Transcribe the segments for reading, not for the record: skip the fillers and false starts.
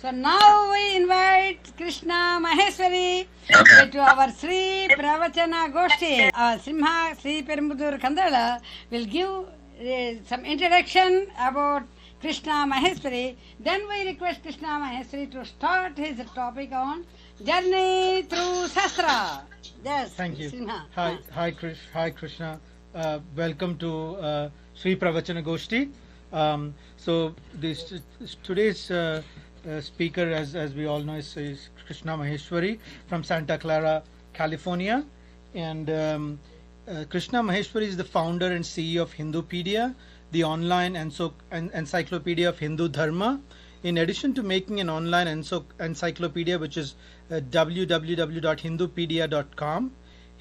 So now we invite Krishna Maheshwari to our Sri Pravachana Goshthi. Simha Sri Perambudur Kandala will give some introduction about Krishna Maheshwari. Then we request Krishna Maheshwari to start his topic on journey through Shastra. Yes, thank you. Simha. Hi Krishna. Welcome to Sri Pravachana Goshthi. So today's speaker, as we all know, is Krishna Maheshwari from Santa Clara, California, and Krishna Maheshwari is the founder and CEO of Hindupedia, the online encyclopedia of Hindu Dharma. In addition to making an online encyclopedia, which is www.hindupedia.com,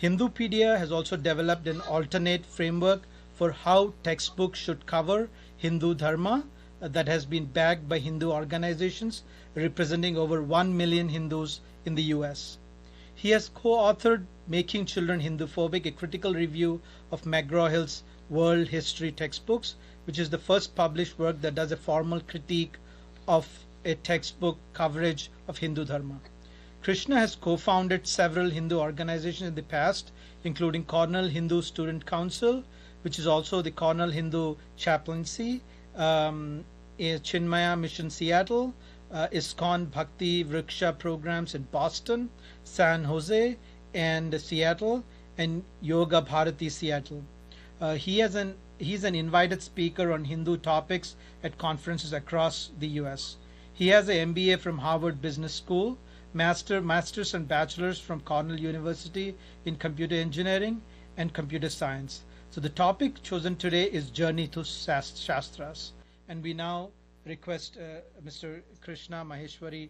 Hindupedia has also developed an alternate framework for how textbooks should cover Hindu Dharma that has been backed by Hindu organizations representing over 1 million Hindus in the US. He has co-authored Making Children Hinduphobic, a critical review of McGraw-Hill's world history textbooks, which is the first published work that does a formal critique of a textbook coverage of Hindu Dharma. Krishna has co-founded several Hindu organizations in the past, including Cornell Hindu Student Council, which is also the Cornell Hindu Chaplaincy, Chinmaya Mission Seattle, ISKCON Bhakti Vriksha programs in Boston, San Jose, and Seattle, and Yoga Bharati Seattle. He's an invited speaker on Hindu topics at conferences across the US. He has an MBA from Harvard Business School, Masters and Bachelors from Cornell University in Computer Engineering and Computer Science. So the topic chosen today is Journey to Shastras. And we now request Mr. Krishna Maheshwari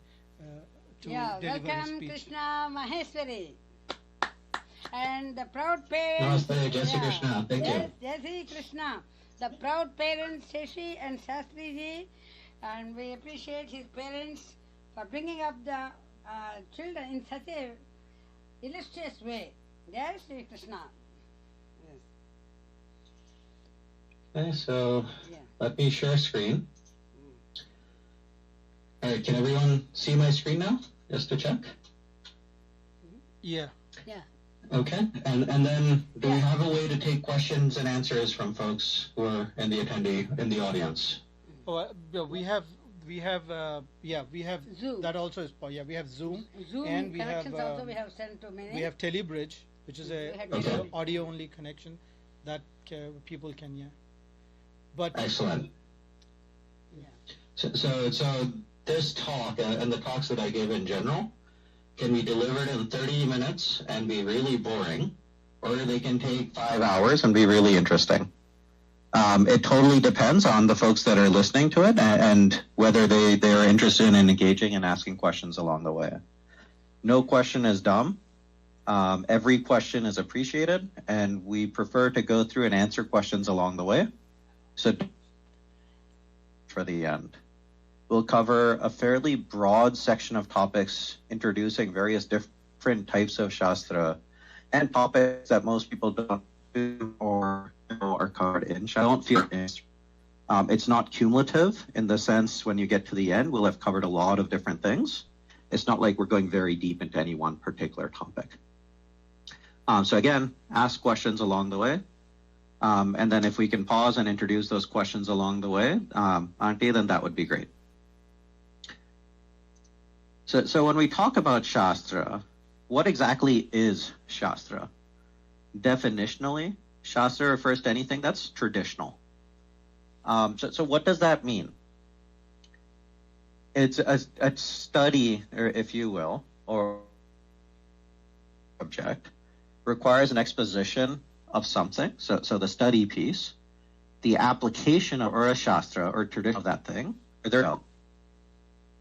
to deliver his welcome speech. Krishna Maheshwari. And the proud parents. Namaste, Jai Shri Krishna. Thank you. Jai Shri Krishna. The proud parents, Shashi and Shastri ji, and we appreciate his parents for bringing up the children in such a illustrious way. Jai Shri Krishna. Okay, so let me share screen. All right, can everyone see my screen now? Just to check. Yeah. Okay, and then do we have a way to take questions and answers from folks who are in the audience? Oh, we have Zoom. That also is we have Zoom and we have also we have sent to many. We have Telebridge, which is a audio only connection that people can But excellent. So this talk and the talks that I give in general can be delivered in 30 minutes and be really boring, or they can take 5 hours and be really interesting. It totally depends on the folks that are listening to it and whether they are interested in engaging and asking questions along the way. No question is dumb. Every question is appreciated, and we prefer to go through and answer questions along the way. So for the end, we'll cover a fairly broad section of topics introducing various different types of Shastra and topics that most people don't do or are covered in. I don't feel it's not cumulative in the sense when you get to the end, we'll have covered a lot of different things. It's not like we're going very deep into any one particular topic. So again, ask questions along the way. And then if we can pause and introduce those questions along the way, Auntie, then that would be great. So when we talk about Shastra, what exactly is Shastra? Definitionally, Shastra refers to anything that's traditional. So what does that mean? It's a study, or if you will, or subject, requires an exposition of something, so the study piece, the application of or a Shastra or tradition of that thing,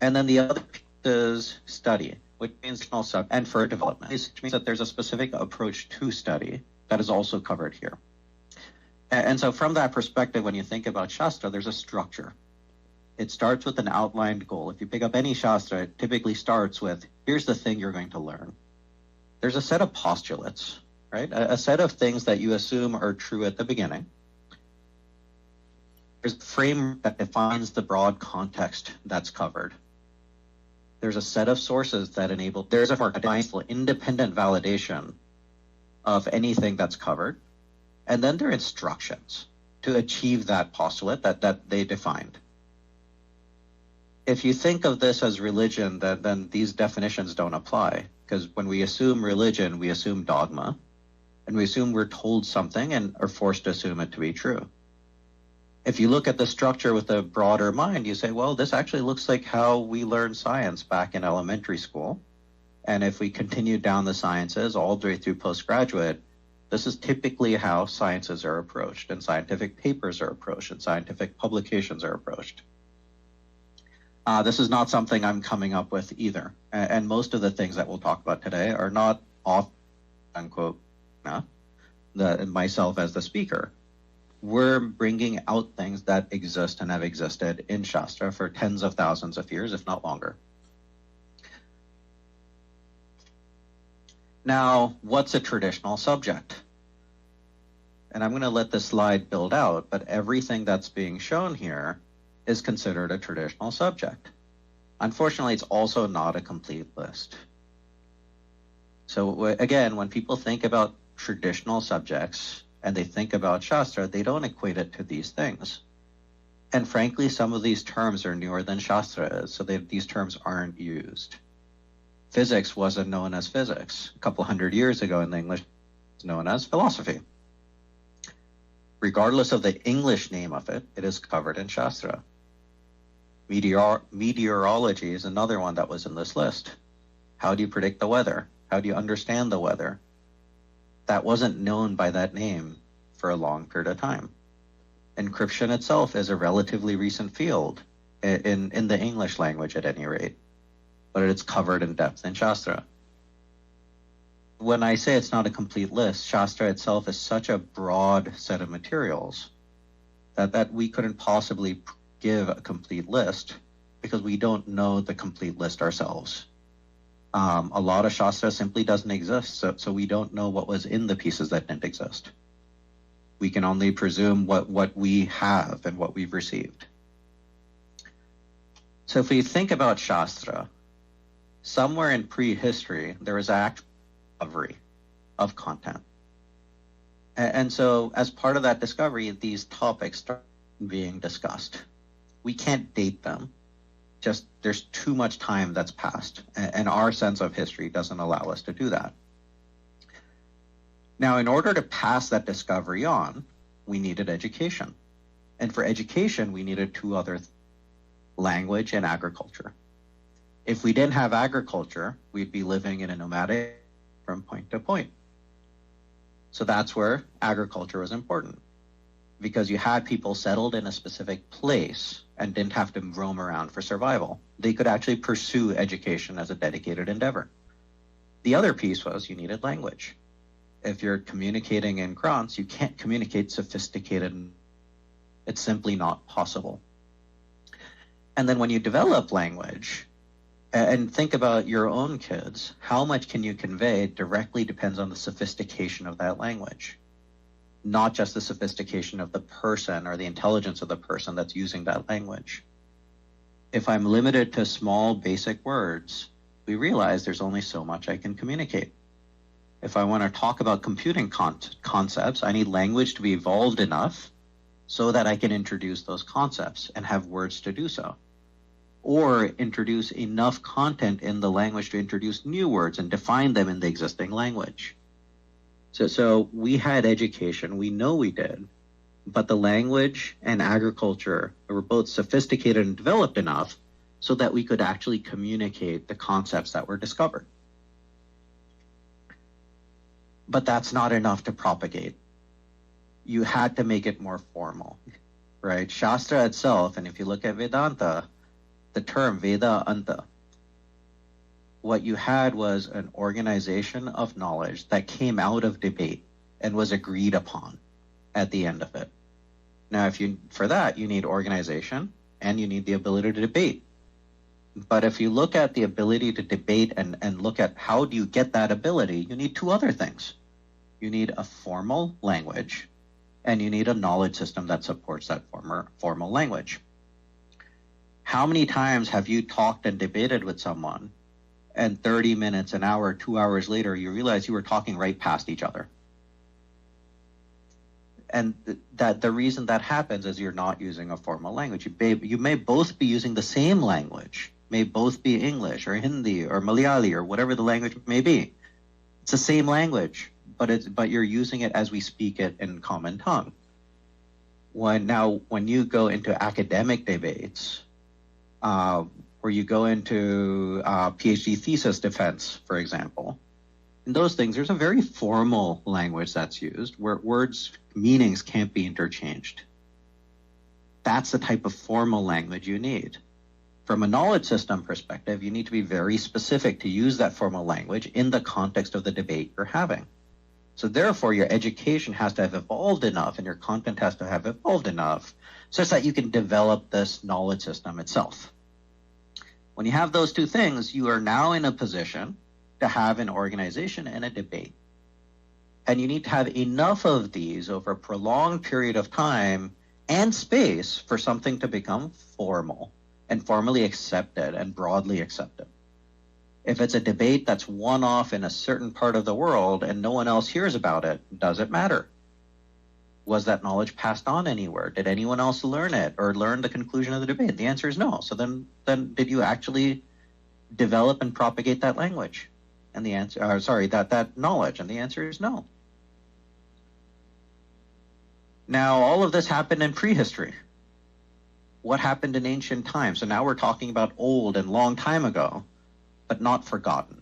and then the other piece is study, which means and for development, which means that there's a specific approach to study that is also covered here. And so from that perspective, when you think about Shastra, there's a structure. It starts with an outlined goal. If you pick up any Shastra, it typically starts with, here's the thing you're going to learn. There's a set of postulates, right? A set of things that you assume are true at the beginning. There's a frame that defines the broad context that's covered. There's a set of sources that enable, there's a more mindful, independent validation of anything that's covered. And then there are instructions to achieve that postulate that they defined. If you think of this as religion, then these definitions don't apply. Because when we assume religion, we assume dogma, and we assume we're told something and are forced to assume it to be true. If you look at the structure with a broader mind, you say, well, this actually looks like how we learned science back in elementary school. And if we continue down the sciences all the way through postgraduate, this is typically how sciences are approached, and scientific papers are approached, and scientific publications are approached. This is not something I'm coming up with either. And most of the things that we'll talk about today are not off, unquote, myself as the speaker. We're bringing out things that exist and have existed in Shastra for tens of thousands of years, if not longer. Now, what's a traditional subject? And I'm going to let this slide build out, but everything that's being shown here is considered a traditional subject. Unfortunately, it's also not a complete list. So again, when people think about traditional subjects and they think about Shastra, they don't equate it to these things. And frankly, some of these terms are newer than Shastra is, so these terms aren't used. Physics wasn't known as physics. A couple hundred years ago in the English, it's known as philosophy. Regardless of the English name of it, it is covered in Shastra. Meteorology is another one that was in this list. How do you predict the weather? How do you understand the weather? That wasn't known by that name for a long period of time. Encryption itself is a relatively recent field, in the English language at any rate, but it's covered in depth in Shastra. When I say it's not a complete list, Shastra itself is such a broad set of materials that we couldn't possibly give a complete list because we don't know the complete list ourselves. A lot of Shastra simply doesn't exist, so we don't know what was in the pieces that didn't exist. We can only presume what we have and what we've received. So if we think about Shastra, somewhere in prehistory, there was actual discovery of content. And so as part of that discovery, these topics start being discussed. We can't date them. Just there's too much time that's passed, and our sense of history doesn't allow us to do that. Now, in order to pass that discovery on, we needed education. And for education, we needed two other things: language and agriculture. If we didn't have agriculture, we'd be living in a nomadic from point to point. So that's where agriculture was important, because you had people settled in a specific place and didn't have to roam around for survival. They could actually pursue education as a dedicated endeavor. The other piece was you needed language. If you're communicating in Krantz, you can't communicate sophisticated. It's simply not possible. And then when you develop language, and think about your own kids, how much can you convey directly depends on the sophistication of that language, not just the sophistication of the person or the intelligence of the person that's using that language. If I'm limited to small basic words, we realize there's only so much I can communicate. If I want to talk about computing concepts, I need language to be evolved enough so that I can introduce those concepts and have words to do so, or introduce enough content in the language to introduce new words and define them in the existing language. So we had education, we know we did, but the language and agriculture were both sophisticated and developed enough so that we could actually communicate the concepts that were discovered. But that's not enough to propagate. You had to make it more formal, right? Shastra itself, and if you look at Vedanta, the term Veda Anta, what you had was an organization of knowledge that came out of debate and was agreed upon at the end of it. Now, for that, you need organization and you need the ability to debate. But if you look at the ability to debate and look at how do you get that ability, you need two other things. You need a formal language and you need a knowledge system that supports that formal language. How many times have you talked and debated with someone, and 30 minutes, an hour, 2 hours later, you realize you were talking right past each other? And that the reason that happens is you're not using a formal language. You may both be using the same language, may both be English or Hindi or Malayali or whatever the language may be. It's the same language, but you're using it as we speak it in common tongue. When you go into academic debates, or you go into PhD thesis defense, for example, in those things, there's a very formal language that's used where words, meanings can't be interchanged. That's the type of formal language you need. From a knowledge system perspective, you need to be very specific to use that formal language in the context of the debate you're having. So therefore, your education has to have evolved enough and your content has to have evolved enough such that you can develop this knowledge system itself. When you have those two things, you are now in a position to have an organization and a debate. And you need to have enough of these over a prolonged period of time and space for something to become formal and formally accepted and broadly accepted. If it's a debate that's one-off in a certain part of the world and no one else hears about it, does it matter? Was that knowledge passed on anywhere? Did anyone else learn it or learn the conclusion of the debate? The answer is no. So then did you actually develop and propagate that language? And the answer, that knowledge, and the answer is no. Now, all of this happened in prehistory. What happened in ancient times? So now we're talking about old and long time ago, but not forgotten.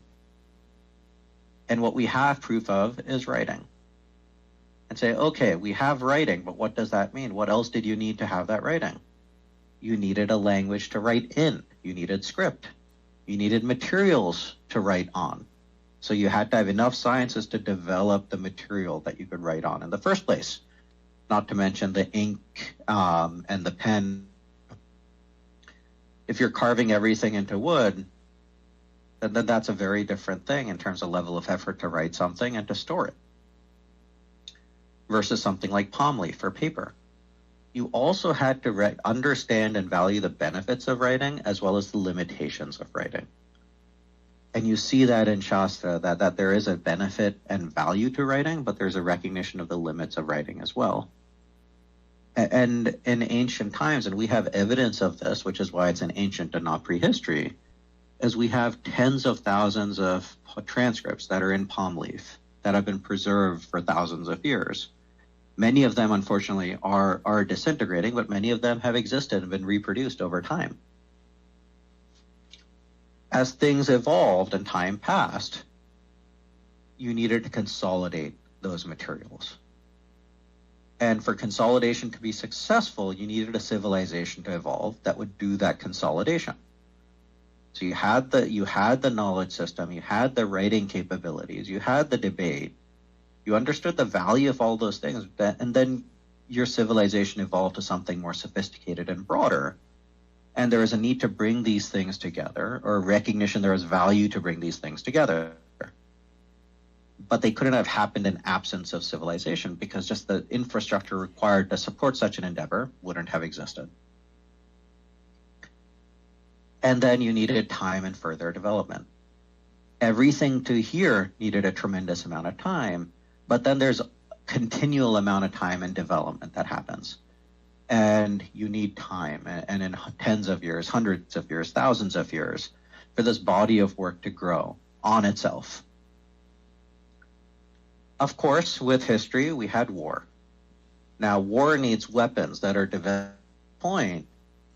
And what we have proof of is writing. And say, okay, we have writing, but what does that mean? What else did you need to have that writing? You needed a language to write in. You needed script. You needed materials to write on. So you had to have enough sciences to develop the material that you could write on in the first place. Not to mention the ink and the pen. If you're carving everything into wood, then that's a very different thing in terms of level of effort to write something and to store it. Versus something like palm leaf or paper. You also had to understand and value the benefits of writing as well as the limitations of writing. And you see that in Shastra, that there is a benefit and value to writing, but there's a recognition of the limits of writing as well. And in ancient times, and we have evidence of this, which is why it's an ancient and not prehistory, is we have tens of thousands of transcripts that are in palm leaf that have been preserved for thousands of years. Many of them, unfortunately, are disintegrating, but many of them have existed and been reproduced over time. As things evolved and time passed, you needed to consolidate those materials. And for consolidation to be successful, you needed a civilization to evolve that would do that consolidation. So you had the knowledge system, you had the writing capabilities, you had the debate, you understood the value of all those things, and then your civilization evolved to something more sophisticated and broader. And there is a need to bring these things together, or recognition there is value to bring these things together. But they couldn't have happened in absence of civilization because just the infrastructure required to support such an endeavor wouldn't have existed. And then you needed time and further development. Everything to here needed a tremendous amount of time, but then there's a continual amount of time and development that happens. And you need time, and in tens of years, hundreds of years, thousands of years, for this body of work to grow on itself. Of course, with history, we had war. Now, war needs weapons that are developed to the point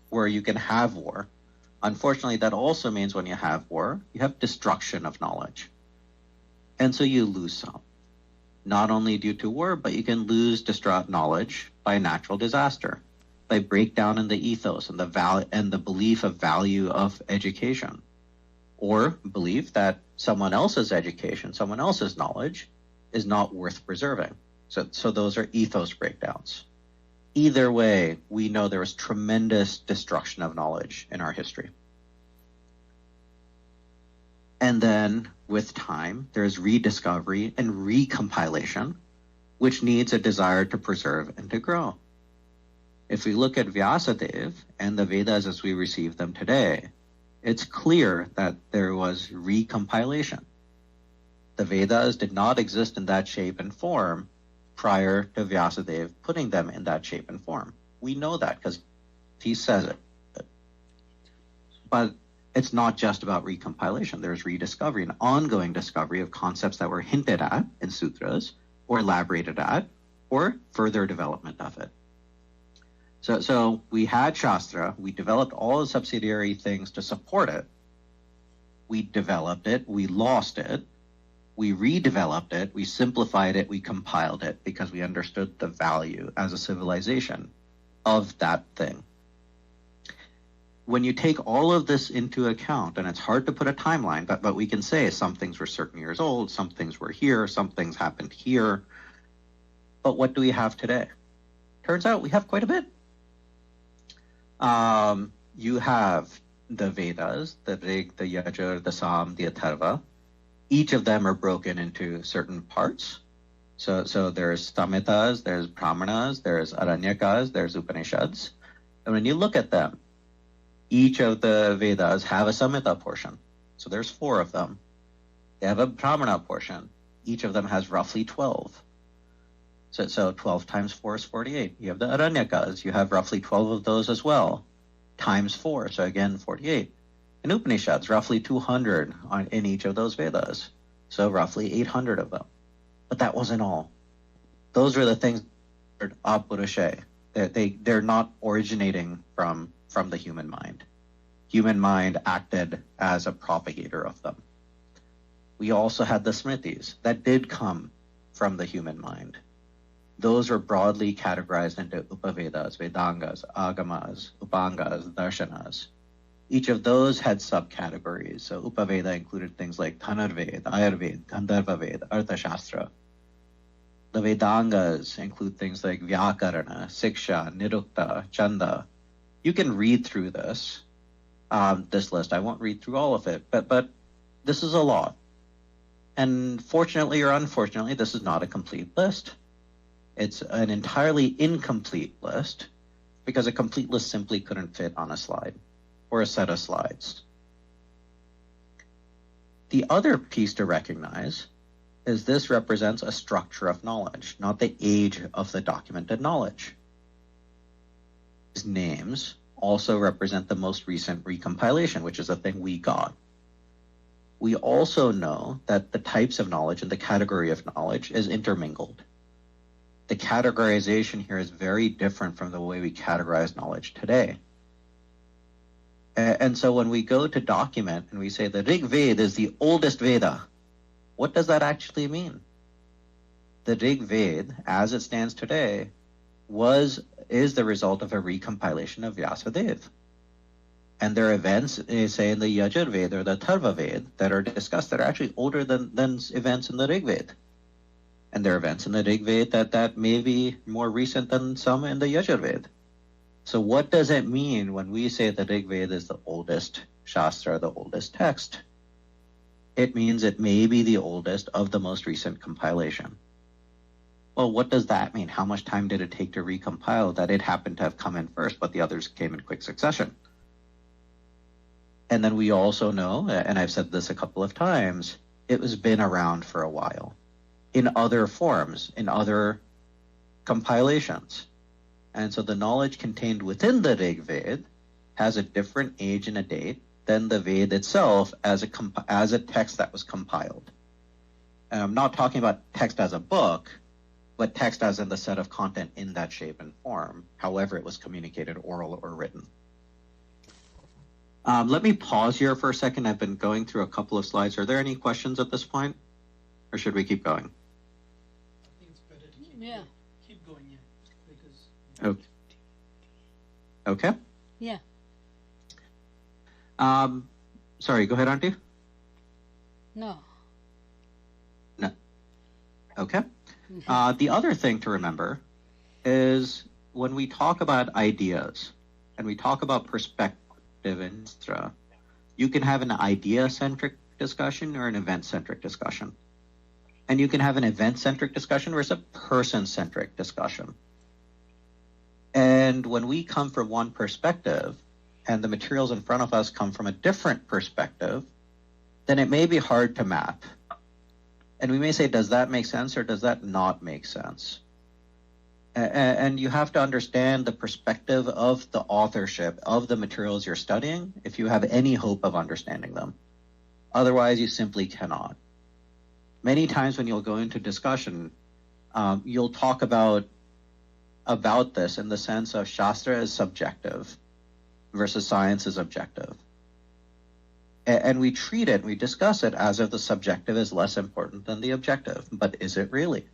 where you can have war. Unfortunately, that also means when you have war, you have destruction of knowledge. And so you lose some. Not only due to war, but you can lose distraught knowledge by natural disaster, by breakdown in the ethos and the belief of value of education, or belief that someone else's education, someone else's knowledge is not worth preserving. So those are ethos breakdowns. Either way, we know there was tremendous destruction of knowledge in our history. And then with time, there's rediscovery and recompilation, which needs a desire to preserve and to grow. If we look at Vyasadeva and the Vedas as we receive them today, it's clear that there was recompilation. The Vedas did not exist in that shape and form prior to Vyasadeva putting them in that shape and form. We know that because he says it. But it's not just about recompilation. There's rediscovery, an ongoing discovery of concepts that were hinted at in sutras or elaborated at, or further development of it. So we had Shastra, we developed all the subsidiary things to support it. We developed it, we lost it, we redeveloped it, we simplified it, we compiled it because we understood the value as a civilization of that thing. When you take all of this into account, and it's hard to put a timeline, but we can say some things were certain years old, some things were here, some things happened here. But what do we have today? Turns out we have quite a bit. You have the Vedas, the Rig, the Yajur, the Sam, the Atharva. Each of them are broken into certain parts. So there's Samhitas, there's Brahmanas, there's Aranyakas, there's Upanishads. And when you look at them, each of the Vedas have a Samhita portion. So there's 4 of them. They have a Brahmana portion. Each of them has roughly 12. So 12 times 4 is 48. You have the Aranyakas. You have roughly 12 of those as well, times 4. So again, 48. And Upanishads, roughly 200 in each of those Vedas. So roughly 800 of them. But that wasn't all. Those are the things that are apurushe. They're not originating from the human mind. Human mind acted as a propagator of them. We also had the Smritis that did come from the human mind. Those are broadly categorized into Upavedas, Vedangas, Agamas, Upangas, Darshanas. Each of those had subcategories. So Upaveda included things like Dhanurveda, Ayurveda, Gandharva Veda, Arthashastra. The Vedangas include things like Vyakarana, Siksha, Nirukta, Chanda. You can read through this list. I won't read through all of it, but this is a lot. And fortunately or unfortunately, this is not a complete list. It's an entirely incomplete list because a complete list simply couldn't fit on a slide or a set of slides. The other piece to recognize is this represents a structure of knowledge, not the age of the documented knowledge. These names also represent the most recent recompilation, which is a thing we got. We also know that the types of knowledge and the category of knowledge is intermingled. The categorization here is very different from the way we categorize knowledge today. And so when we go to document and we say the Rig Veda is the oldest Veda, what does that actually mean? The Rig Veda, as it stands today, is the result of a recompilation of Vyasadeva. And there are events, say in the Yajur Veda or the Atharva Veda, that are discussed that are actually older than events in the Rig Veda. And there are events in the Rig Veda that may be more recent than some in the Yajur Veda. So what does it mean when we say the Rig Veda is the oldest Shastra, the oldest text? It means it may be the oldest of the most recent compilation. Well, what does that mean? How much time did it take to recompile that it happened to have come in first, but the others came in quick succession? And then we also know, and I've said this a couple of times, it was been around for a while in other forms, in other compilations. And so the knowledge contained within the Rig Veda has a different age and a date than the Veda itself as a text that was compiled. And I'm not talking about text as a book, but text as in the set of content in that shape and form, however it was communicated, oral or written. Let me pause here for a second. I've been going through a couple of slides. Are there any questions at this point? Or should we keep going? I think it's better to keep going, yeah. Because Okay. Yeah. Sorry, go ahead, Auntie. No. Okay. The other thing to remember is when we talk about ideas and we talk about perspective in Shastra, you can have an idea-centric discussion or an event-centric discussion. And you can have an event-centric discussion versus a person-centric discussion. And when we come from one perspective and the materials in front of us come from a different perspective, then it may be hard to map. And we may say, does that make sense or does that not make sense? And you have to understand the perspective of the authorship of the materials you're studying if you have any hope of understanding them. Otherwise, you simply cannot. Many times when you'll go into discussion, you'll talk about this in the sense of Shastra is subjective versus science is objective. And we treat it, we discuss it as if the subjective is less important than the objective. But is it really?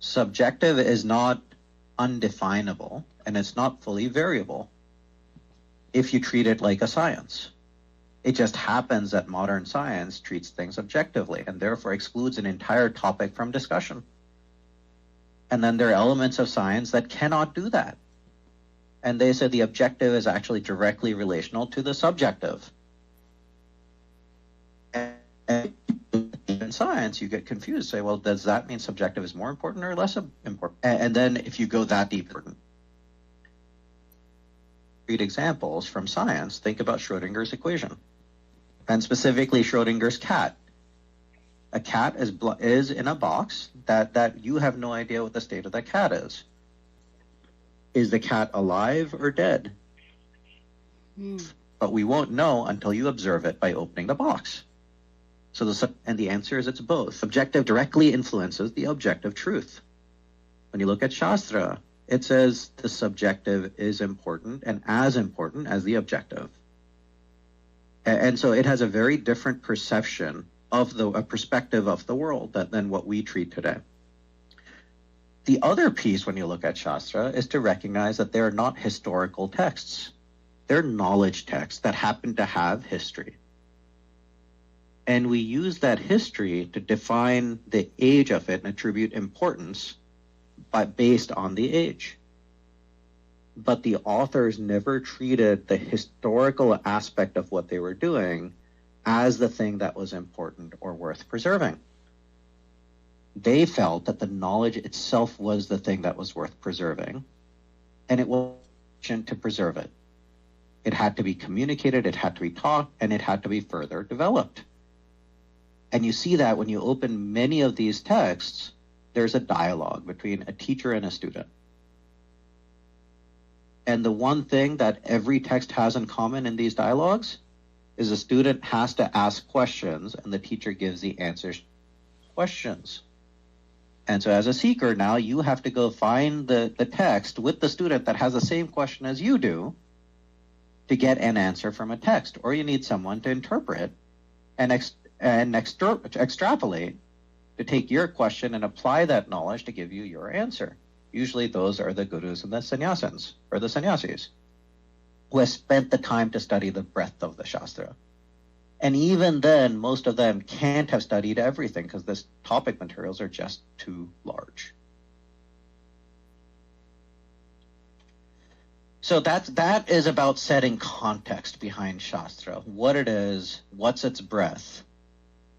Subjective is not undefinable, and it's not fully variable if you treat it like a science. It just happens that modern science treats things objectively and therefore excludes an entire topic from discussion. And then there are elements of science that cannot do that. And they say the objective is actually directly relational to the subjective. And in science, you get confused. Say, well, does that mean subjective is more important or less important? And then if you go that deeper, read examples from science, think about Schrodinger's equation. And specifically Schrodinger's cat. A cat is in a box that you have no idea what the state of the cat is. Is the cat alive or dead? But we won't know until you observe it by opening the box. And the answer is it's both. Subjective directly influences the objective truth. When you look at Shastra, it says the subjective is important and as important as the objective. And so it has a very different perception of a perspective of the world than what we treat today. The other piece when you look at Shastra is to recognize that they are not historical texts. They're knowledge texts that happen to have history. And we use that history to define the age of it and attribute importance based on the age. But the authors never treated the historical aspect of what they were doing as the thing that was important or worth preserving. They felt that the knowledge itself was the thing that was worth preserving, and it was sufficient to preserve it. It had to be communicated, it had to be taught, and it had to be further developed. And you see that when you open many of these texts, there's a dialogue between a teacher and a student. And the one thing that every text has in common in these dialogues is the student has to ask questions and the teacher gives the answers to questions. And so as a seeker now, you have to go find the text with the student that has the same question as you do to get an answer from a text. Or you need someone to interpret and extrapolate to take your question and apply that knowledge to give you your answer. Usually those are the gurus and the sannyasins, or the sannyasis, who have spent the time to study the breadth of the Shastra. And even then, most of them can't have studied everything because the topic materials are just too large. So that is about setting context behind Shastra, what it is, what's its breadth.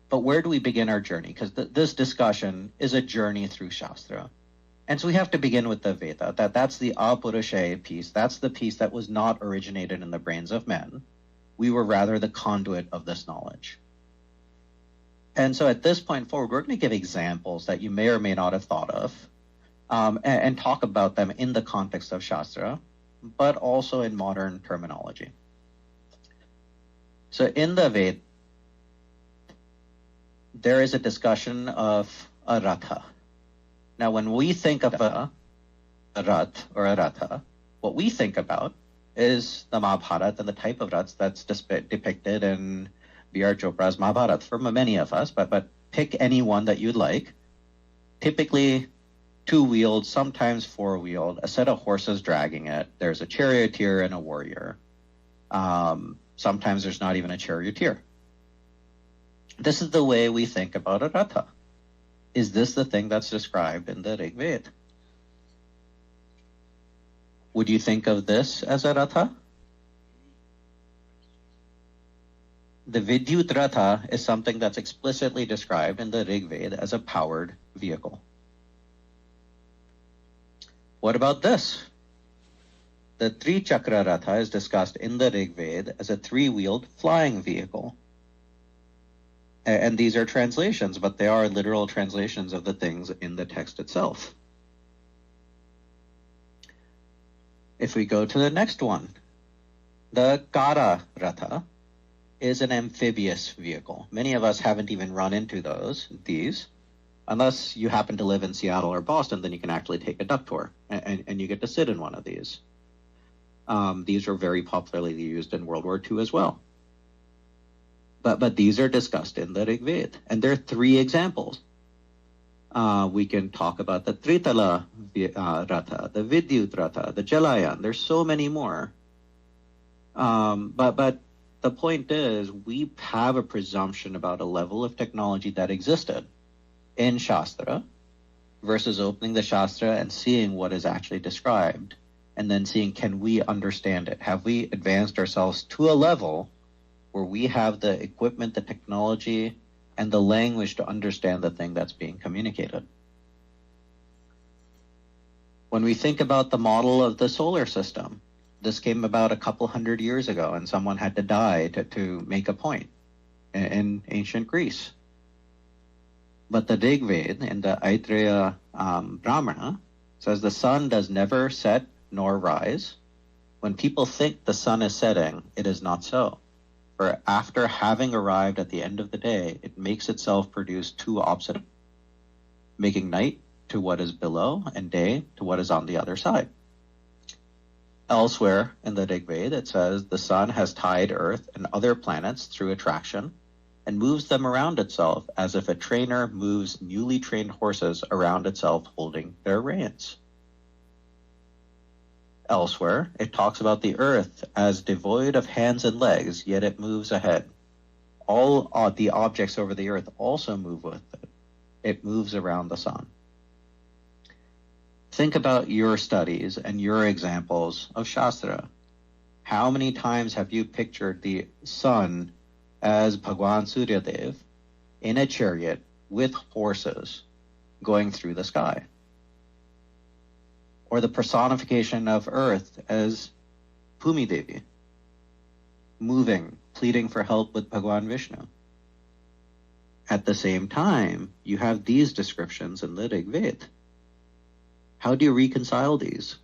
But where do we begin our journey? Because this discussion is a journey through Shastra. And so we have to begin with the Veda. That's the apurusha piece. That's the piece that was not originated in the brains of men. We were rather the conduit of this knowledge. And so at this point forward, we're going to give examples that you may or may not have thought of and talk about them in the context of Shastra, but also in modern terminology. So in the Veda, there is a discussion of a rata. Now, when we think of a rat or a rata, what we think about is the Mahabharata and the type of rats that's depicted in B.R. Chopra's Mahabharata for many of us, but pick any one that you'd like. Typically two-wheeled, sometimes four-wheeled, a set of horses dragging it. There's a charioteer and a warrior. Sometimes there's not even a charioteer. This is the way we think about a rata. Is this the thing that's described in the Rig Veda? Would you think of this as a rata? The Vidyut Ratha is something that's explicitly described in the Rig Veda as a powered vehicle. What about this? The Tri-Chakra Ratha is discussed in the Rig Veda as a three-wheeled flying vehicle. And these are translations, but they are literal translations of the things in the text itself. If we go to the next one, the Kara Ratha is an amphibious vehicle. Many of us haven't even run into these. Unless you happen to live in Seattle or Boston, then you can actually take a duck tour, and you get to sit in one of these. These were very popularly used in World War II as well. But these are discussed in the Rig Veda, and there are three examples. We can talk about the Tritala Ratha, the Vidyut Ratha, the Jalayan. There's so many more. But the point is, we have a presumption about a level of technology that existed in Shastra versus opening the Shastra and seeing what is actually described, and then seeing, can we understand it? Have we advanced ourselves to a level where we have the equipment, the technology, and the language to understand the thing that's being communicated? When we think about the model of the solar system, this came about a couple hundred years ago, and someone had to die to make a point in ancient Greece. But the Rig Veda in the Aitreya Brahmana says the sun does never set nor rise. When people think the sun is setting, it is not so. For after having arrived at the end of the day, it makes itself produce two opposite, making night to what is below and day to what is on the other side. Elsewhere in the Rig Veda, it says the sun has tied Earth and other planets through attraction and moves them around itself as if a trainer moves newly trained horses around itself holding their reins. Elsewhere, it talks about the Earth as devoid of hands and legs, yet it moves ahead. All the objects over the Earth also move with it. It moves around the sun. Think about your studies and your examples of Shastra. How many times have you pictured the sun as Bhagwan Suryadev in a chariot with horses going through the sky? Or the personification of Earth as Bhumi Devi, moving, pleading for help with Bhagwan Vishnu. At the same time, you have these descriptions in the Rig Veda. How do you reconcile these?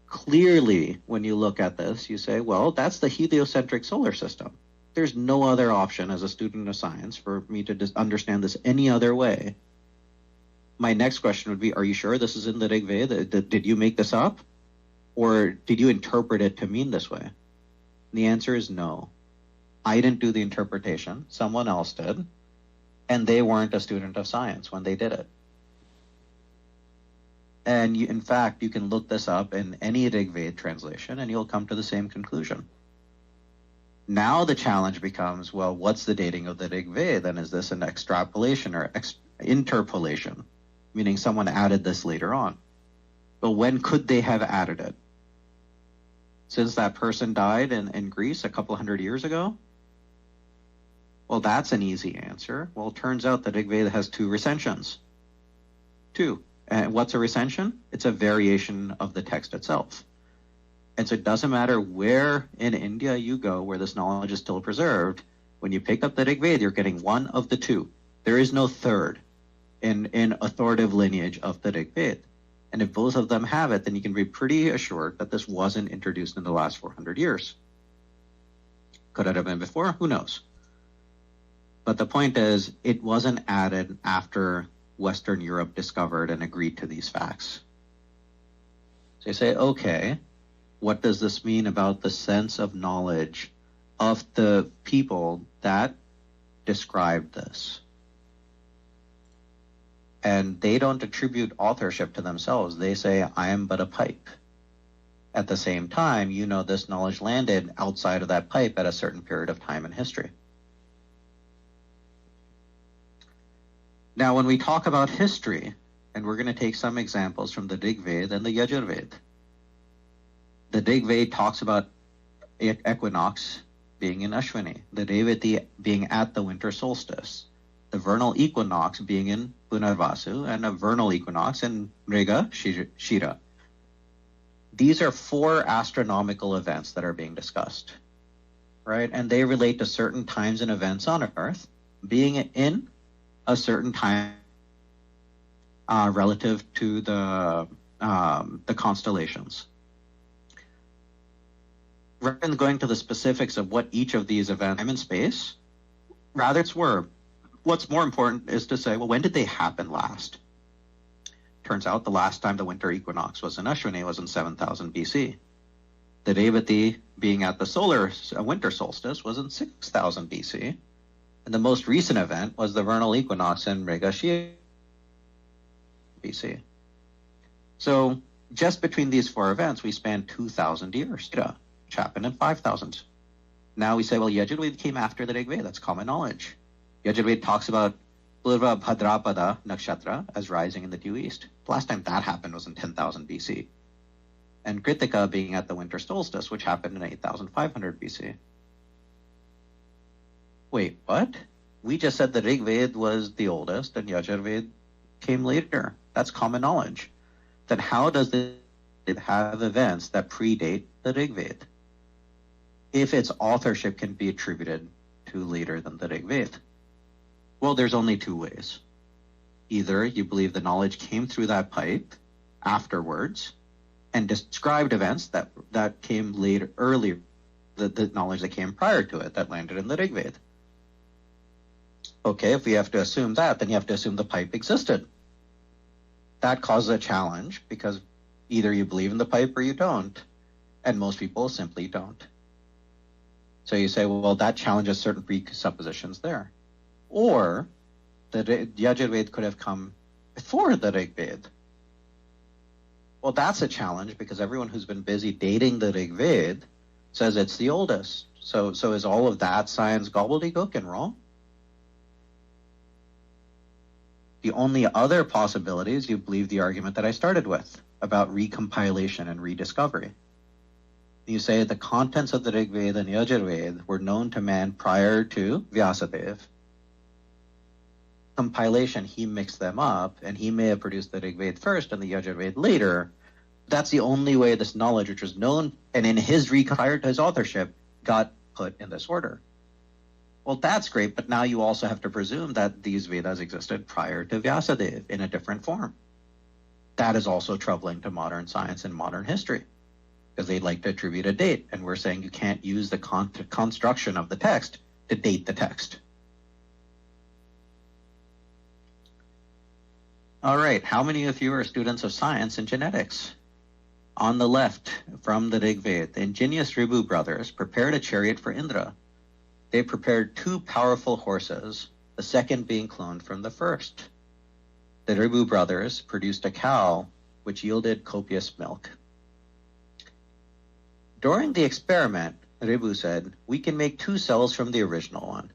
Clearly, when you look at this, you say, well, that's the heliocentric solar system. There's no other option as a student of science for me to understand this any other way. My next question would be, are you sure this is in the Rig Veda? Did you make this up? Or did you interpret it to mean this way? And the answer is no. I didn't do the interpretation. Someone else did. And they weren't a student of science when they did it. And in fact, you can look this up in any Rig Veda translation and you'll come to the same conclusion. Now the challenge becomes, well, what's the dating of the Rig Veda? And is this an extrapolation or interpolation? Meaning someone added this later on. But when could they have added it? Since that person died in Greece a couple hundred years ago? Well, that's an easy answer. Well, it turns out that Rig Veda has two recensions. Two. And what's a recension? It's a variation of the text itself. And so it doesn't matter where in India you go where this knowledge is still preserved. When you pick up the Rig Veda, you're getting one of the two. There is no third in authoritative lineage of the Rig Veda. And if both of them have it, then you can be pretty assured that this wasn't introduced in the last 400 years. Could it have been before? Who knows? But the point is, it wasn't added after Western Europe discovered and agreed to these facts. So you say, okay, what does this mean about the sense of knowledge of the people that described this? And they don't attribute authorship to themselves. They say, I am but a pipe. At the same time, you know this knowledge landed outside of that pipe at a certain period of time in history. Now, when we talk about history, and we're going to take some examples from the Rig Veda and the Yajur Veda. The Rig Veda talks about equinox being in Ashwini, the Revati being at the winter solstice, the vernal equinox being in Punarvasu, and a vernal equinox in Mriga Shira. these are 4 astronomical events that are being discussed, right? And they relate to certain times and events on Earth being in a certain time relative to the constellations. Rather than going to the specifics of what each of these events time and space, rather what's more important is to say, well, when did they happen last? Turns out the last time the winter equinox was in Ashwini was in 7000 BC. The Revati being at the solar winter solstice was in 6000 BC. And the most recent event was the vernal equinox in Mrigashira BC. So just between these 4 events, we span 2,000 years, which happened in 5000. Now we say, well, Yajurveda came after the Rig Veda. That's common knowledge. Yajurveda talks about Purva Bhadrapada Nakshatra as rising in the due east. The last time that happened was in 10,000 BC. And Kritika being at the winter solstice, which happened in 8,500 BC. Wait, what? We just said the Rig Veda was the oldest and Yajurveda came later. That's common knowledge. Then how does it have events that predate the Rig Veda if its authorship can be attributed to later than the Rig Veda? Well, there's only 2 ways. Either you believe the knowledge came through that pipe afterwards and described events that came earlier, the knowledge that came prior to it that landed in the Rig Veda. Okay, if we have to assume that, then you have to assume the pipe existed. That causes a challenge because either you believe in the pipe or you don't, and most people simply don't. So you say, well, that challenges certain presuppositions there. Or the Yajurveda could have come before the Rig Veda. Well, that's a challenge because everyone who's been busy dating the Rig Veda says it's the oldest. So is all of that science gobbledygook and wrong? The only other possibility is you believe the argument that I started with about recompilation and rediscovery. You say the contents of the Rig Veda and Yajurveda were known to man prior to Vyasadeva. Compilation, he mixed them up, and he may have produced the Rig Veda first and the Yajurveda later. That's the only way this knowledge, which was known and in his prior to his authorship, got put in this order. Well, that's great, but now you also have to presume that these Vedas existed prior to Vyasadeva in a different form. That is also troubling to modern science and modern history, because they like to attribute a date, and we're saying you can't use the construction of the text to date the text. All right, how many of you are students of science and genetics? On the left, from the Rig Veda, the ingenious Ribu brothers prepared a chariot for Indra. They prepared 2 powerful horses, the second being cloned from the first. The Ribu brothers produced a cow which yielded copious milk. During the experiment, Ribu said, we can make 2 cells from the original one.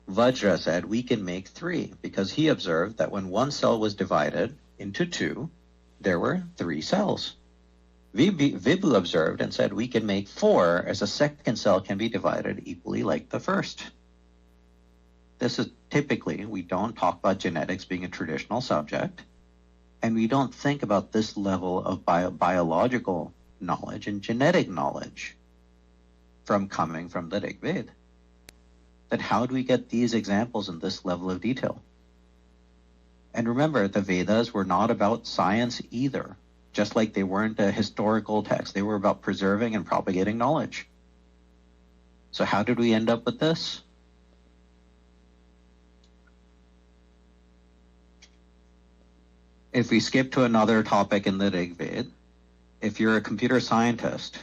Vajra said, we can make 3, because he observed that when one cell was divided into 2, there were 3 cells. Vibhu observed and said, we can make 4, as a second cell can be divided equally like the first. This is typically, we don't talk about genetics being a traditional subject, and we don't think about this level of biological knowledge and genetic knowledge coming from the Rig Veda. Then how do we get these examples in this level of detail? And remember, the Vedas were not about science either. Just like they weren't a historical text, they were about preserving and propagating knowledge. So how did we end up with this? If we skip to another topic in the Rig Veda, if you're a computer scientist,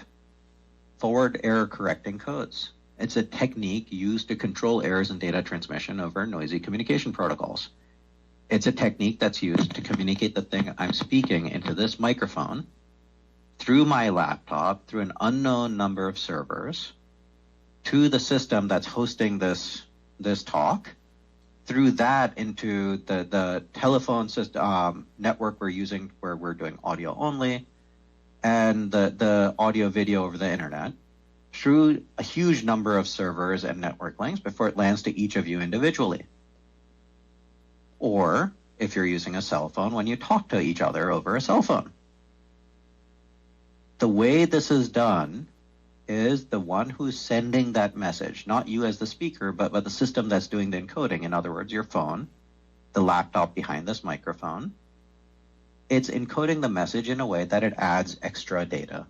forward error correcting codes. It's a technique used to control errors in data transmission over noisy communication protocols. It's a technique that's used to communicate the thing I'm speaking into this microphone through my laptop, through an unknown number of servers, to the system that's hosting this talk, through that into the telephone system network we're using where we're doing audio only, and the audio video over the internet, through a huge number of servers and network links before it lands to each of you individually. Or if you're using a cell phone, when you talk to each other over a cell phone. The way this is done is the one who's sending that message, not you as the speaker, but the system that's doing the encoding. In other words, your phone, the laptop behind this microphone. It's encoding the message in a way that it adds extra data.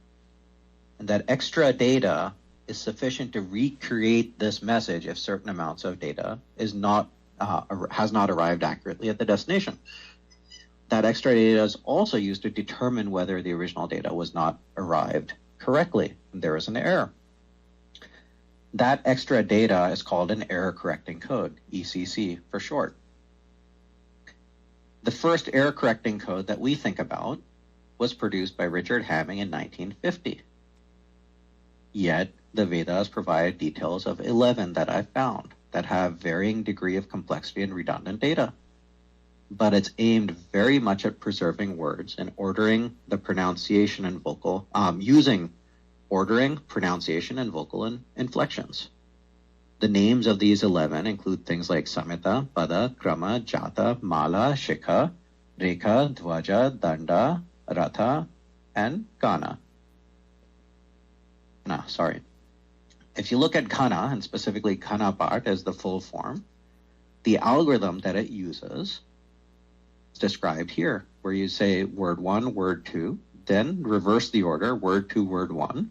And that extra data is sufficient to recreate this message if certain amounts of data has not arrived accurately at the destination. That extra data is also used to determine whether the original data was not arrived correctly. There is an error. That extra data is called an error correcting code, ECC for short. The first error correcting code that we think about was produced by Richard Hamming in 1950. Yet the Vedas provide details of 11 that I've found that have varying degree of complexity and redundant data. But it's aimed very much at preserving words and ordering the pronunciation and vocal, using ordering, pronunciation, and vocal inflections. The names of these 11 include things like Samhita, Pada, Krama, Jata, Mala, Shikha, Rekha, Dvaja, Danda, Rata, and Gana. If you look at Ghana, and specifically Ghana part as the full form, the algorithm that it uses is described here, where you say word 1, word 2, then reverse the order, word 2, word 1.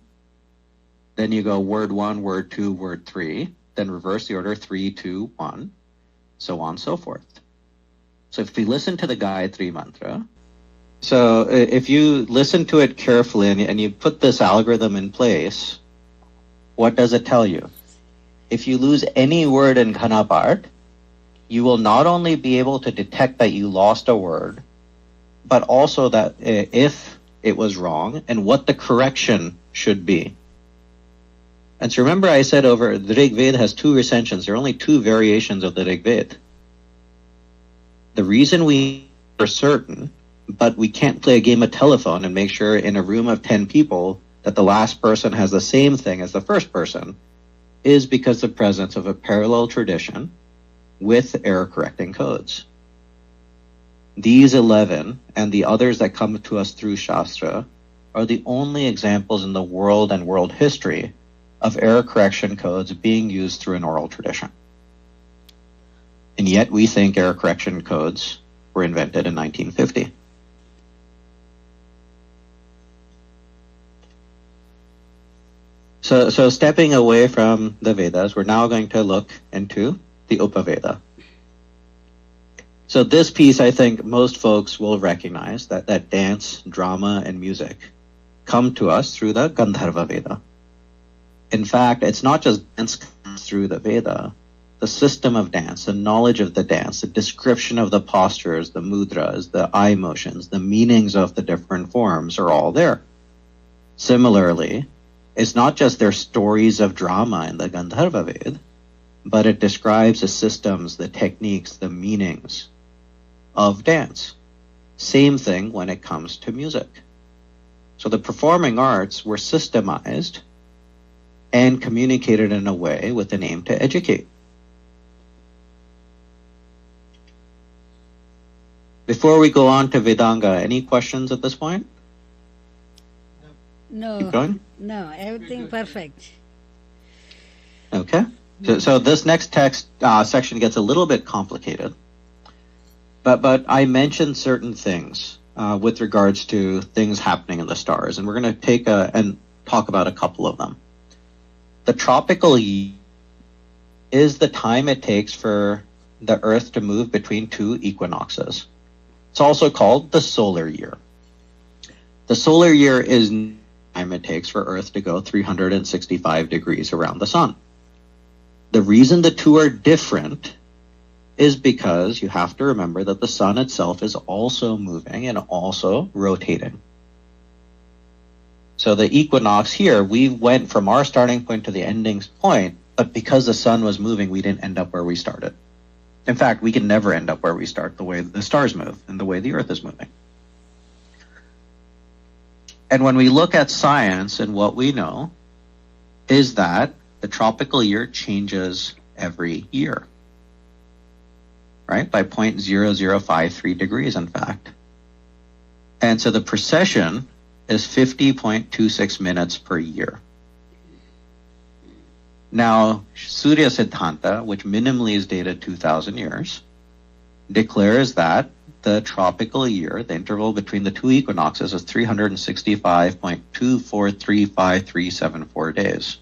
Then you go word 1, word 2, word 3, then reverse the order 3, 2, 1, so on and so forth. So if we listen to the Gayatri mantra, so if you listen to it carefully and you put this algorithm in place, what does it tell you? If you lose any word in Ghana part, you will not only be able to detect that you lost a word, but also that if it was wrong and what the correction should be. And so remember I said over the Rig Veda has 2 recensions. There are only 2 variations of the Rig Veda. The reason we are certain, but we can't play a game of telephone and make sure in a room of 10 people that the last person has the same thing as the first person, is because the presence of a parallel tradition with error correcting codes. These 11 and the others that come to us through Shastra are the only examples in the world and world history of error correction codes being used through an oral tradition. And yet we think error correction codes were invented in 1950. So stepping away from the Vedas, we're now going to look into the Opaveda. So this piece, I think most folks will recognize that dance, drama, and music come to us through the Gandharva Veda. In fact, it's not just dance comes through the Veda. The system of dance, the knowledge of the dance, the description of the postures, the mudras, the eye motions, the meanings of the different forms are all there. Similarly, it's not just their stories of drama in the Gandharva Veda, but it describes the systems, the techniques, the meanings of dance. Same thing when it comes to music. So the performing arts were systemized and communicated in a way with an aim to educate. Before we go on to Vedanga, any questions at this point? No. Keep going? No, everything perfect. Okay. So this next text section gets a little bit complicated. But I mentioned certain things with regards to things happening in the stars, and we're going to take and talk about a couple of them. The tropical year is the time it takes for the Earth to move between 2 equinoxes. It's also called the solar year. The solar year is the time it takes for Earth to go 365 degrees around the sun. The reason the two are different is because you have to remember that the sun itself is also moving and also rotating. So the equinox here, we went from our starting point to the ending point, but because the sun was moving, we didn't end up where we started. In fact, we can never end up where we start the way the stars move and the way the Earth is moving. And when we look at science and what we know is that the tropical year changes every year, right? By 0.0053 degrees, in fact. And so the precession is 50.26 minutes per year. Now, Surya Siddhanta, which minimally is dated 2,000 years, declares that the tropical year, the interval between the two equinoxes, is 365.2435374 days.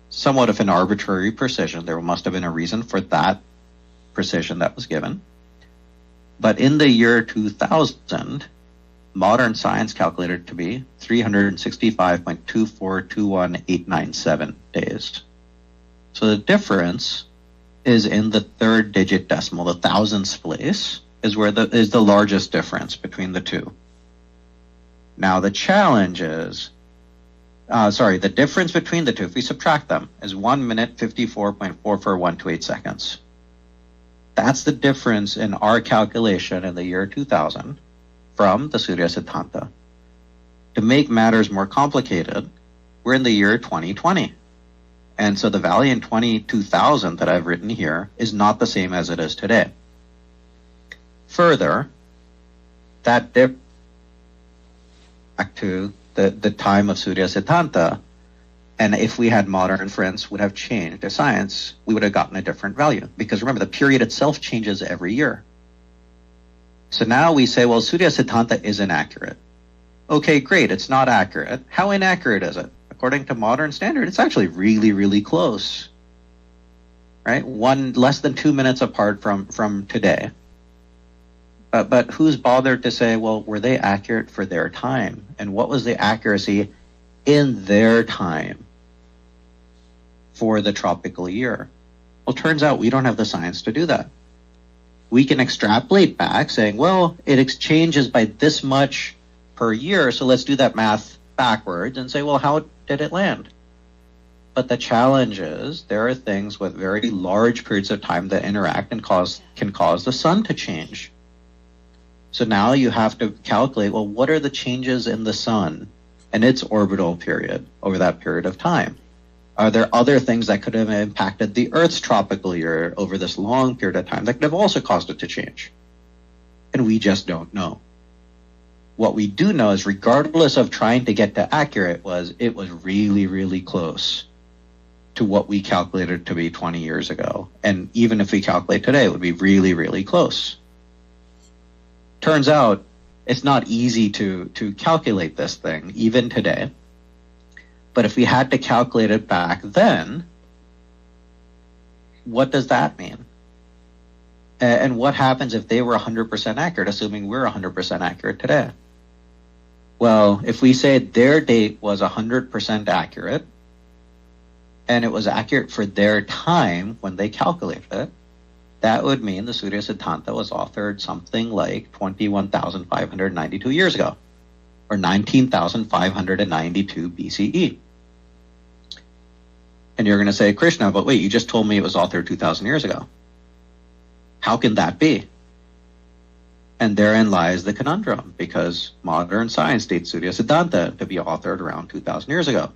Somewhat of an arbitrary precision. There must have been a reason for that precision that was given. But in the year 2000, modern science calculated to be 365.2421897 days. So the difference is in the third digit decimal, the thousandths place is where is the largest difference between the two. Now the challenge is, the difference between the two, if we subtract them, is 1 minute 54.4412 seconds. That's the difference in our calculation in the year 2000 from the Surya Siddhanta. To make matters more complicated, we're in the year 2020. And so the value in 22,000 that I've written here is not the same as it is today. Further, that back to the time of Surya Siddhanta, and if we had modern inference would have changed the science, we would have gotten a different value. Because remember, the period itself changes every year. So now we say, well, Surya Siddhanta isn't accurate. Okay, great, it's not accurate. How inaccurate is it? According to modern standard, it's actually really, really close. Right? Less than 2 minutes apart from today. But who's bothered to say, well, were they accurate for their time? And what was the accuracy in their time for the tropical year? Well, turns out we don't have the science to do that. We can extrapolate back saying, well, it changes by this much per year, so let's do that math backwards and say, well, how did it land? But the challenge is there are things with very large periods of time that interact and can cause the sun to change. So now you have to calculate, well, what are the changes in the sun and its orbital period over that period of time? Are there other things that could have impacted the Earth's tropical year over this long period of time that could have also caused it to change? And we just don't know. What we do know is regardless of trying to get to accurate, it was really, really close to what we calculated to be 20 years ago. And even if we calculate today, it would be really, really close. Turns out it's not easy to calculate this thing, even today. But if we had to calculate it back then, what does that mean? And what happens if they were 100% accurate, assuming we're 100% accurate today? Well, if we say their date was 100% accurate, and it was accurate for their time when they calculated it, that would mean the Surya Siddhanta was authored something like 21,592 years ago, or 19,592 BCE. And you're going to say, Krishna, but wait, you just told me it was authored 2,000 years ago. How can that be? And therein lies the conundrum, because modern science dates Surya Siddhanta to be authored around 2,000 years ago.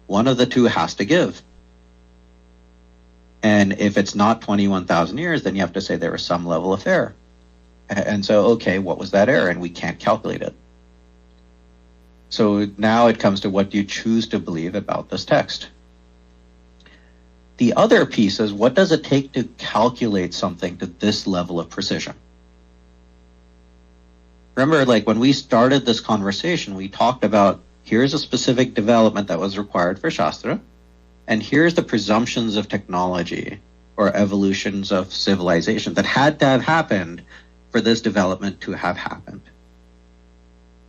One of the two has to give. And if it's not 21,000 years, then you have to say there was some level of error. And so, okay, what was that error? And we can't calculate it. So now it comes to what you choose to believe about this text. The other piece is, what does it take to calculate something to this level of precision? Remember, like when we started this conversation, we talked about here's a specific development that was required for Shastra, and here's the presumptions of technology or evolutions of civilization that had to have happened for this development to have happened.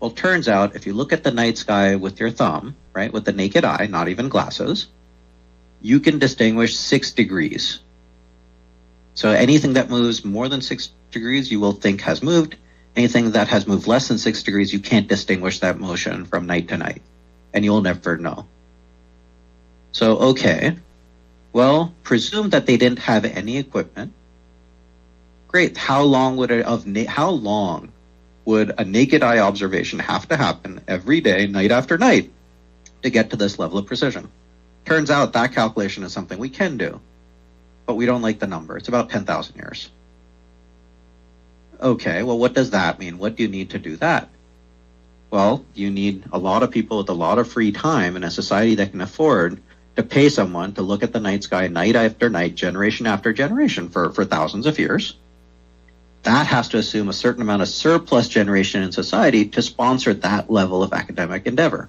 Well, turns out if you look at the night sky with your thumb, right, with the naked eye, not even glasses, you can distinguish 6 degrees. So anything that moves more than 6 degrees, you will think has moved. Anything that has moved less than 6 degrees, you can't distinguish that motion from night to night, and you'll never know. So, okay, well, presume that they didn't have any equipment. Great. How long would a naked eye observation have to happen every day, night after night, to get to this level of precision? Turns out that calculation is something we can do, but we don't like the number. It's about 10,000 years. Okay, well, what does that mean? What do you need to do that? Well, you need a lot of people with a lot of free time in a society that can afford to pay someone to look at the night sky night after night, generation after generation for thousands of years. That has to assume a certain amount of surplus generation in society to sponsor that level of academic endeavor.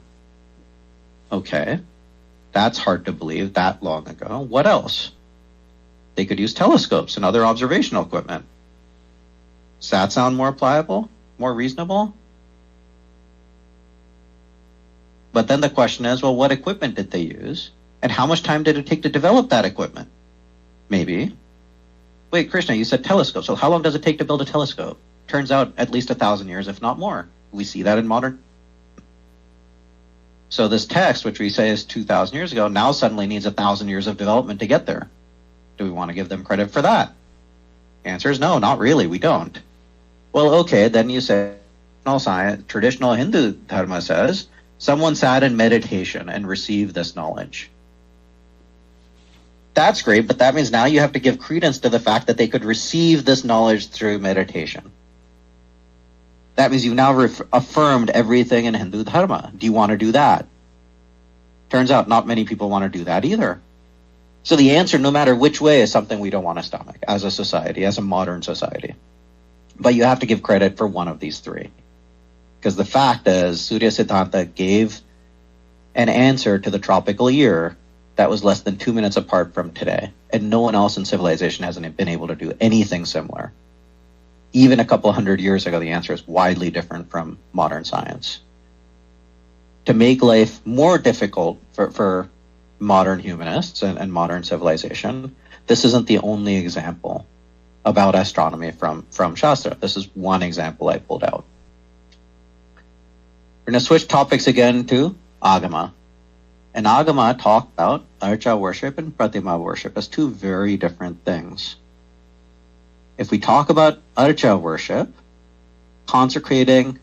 Okay, that's hard to believe that long ago. What else? They could use telescopes and other observational equipment. Does that sound more pliable, more reasonable? But then the question is, well, what equipment did they use? And how much time did it take to develop that equipment? Maybe. Wait, Krishna, you said telescope. So how long does it take to build a telescope? Turns out at least 1,000 years, if not more. We see that in modern. So this text, which we say is 2,000 years ago, now suddenly needs 1,000 years of development to get there. Do we want to give them credit for that? The answer is no, not really. We don't. Well, okay, then you say, traditional Hindu dharma says, someone sat in meditation and received this knowledge. That's great, but that means now you have to give credence to the fact that they could receive this knowledge through meditation. That means you've now affirmed everything in Hindu dharma. Do you want to do that? Turns out not many people want to do that either. So the answer, no matter which way, is something we don't want to stomach as a society, as a modern society. But you have to give credit for one of these three. Because the fact is, Surya Siddhanta gave an answer to the tropical year that was less than 2 minutes apart from today. And no one else in civilization hasn't been able to do anything similar. Even a couple hundred years ago, the answer is widely different from modern science. To make life more difficult for modern humanists and modern civilization, this isn't the only example about astronomy from Shastra. This is one example I pulled out. We're going to switch topics again to Agama. And Agama talk about Archa worship and Pratima worship as two very different things. If we talk about Archa worship, consecration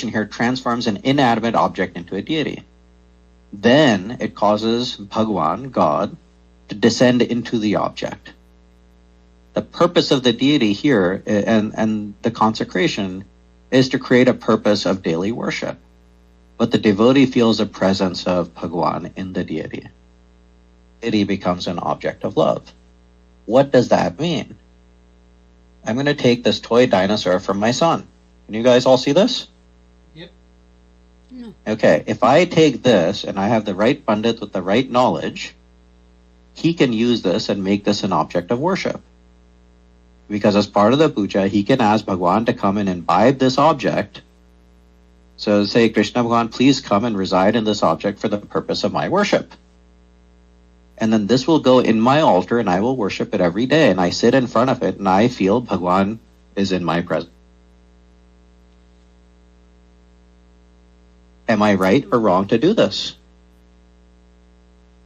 here transforms an inanimate object into a deity. Then it causes Bhagwan, God, to descend into the object. The purpose of the deity here and the consecration is to create a purpose of daily worship. But the devotee feels the presence of Bhagwan in the deity. Deity becomes an object of love. What does that mean? I'm going to take this toy dinosaur from my son. Can you guys all see this? Yep. No. Okay, if I take this and I have the right Pandit with the right knowledge, he can use this and make this an object of worship. Because as part of the puja, he can ask Bhagwan to come and imbibe this object. So say, Krishna Bhagwan, please come and reside in this object for the purpose of my worship. And then this will go in my altar and I will worship it every day. And I sit in front of it and I feel Bhagwan is in my presence. Am I right or wrong to do this?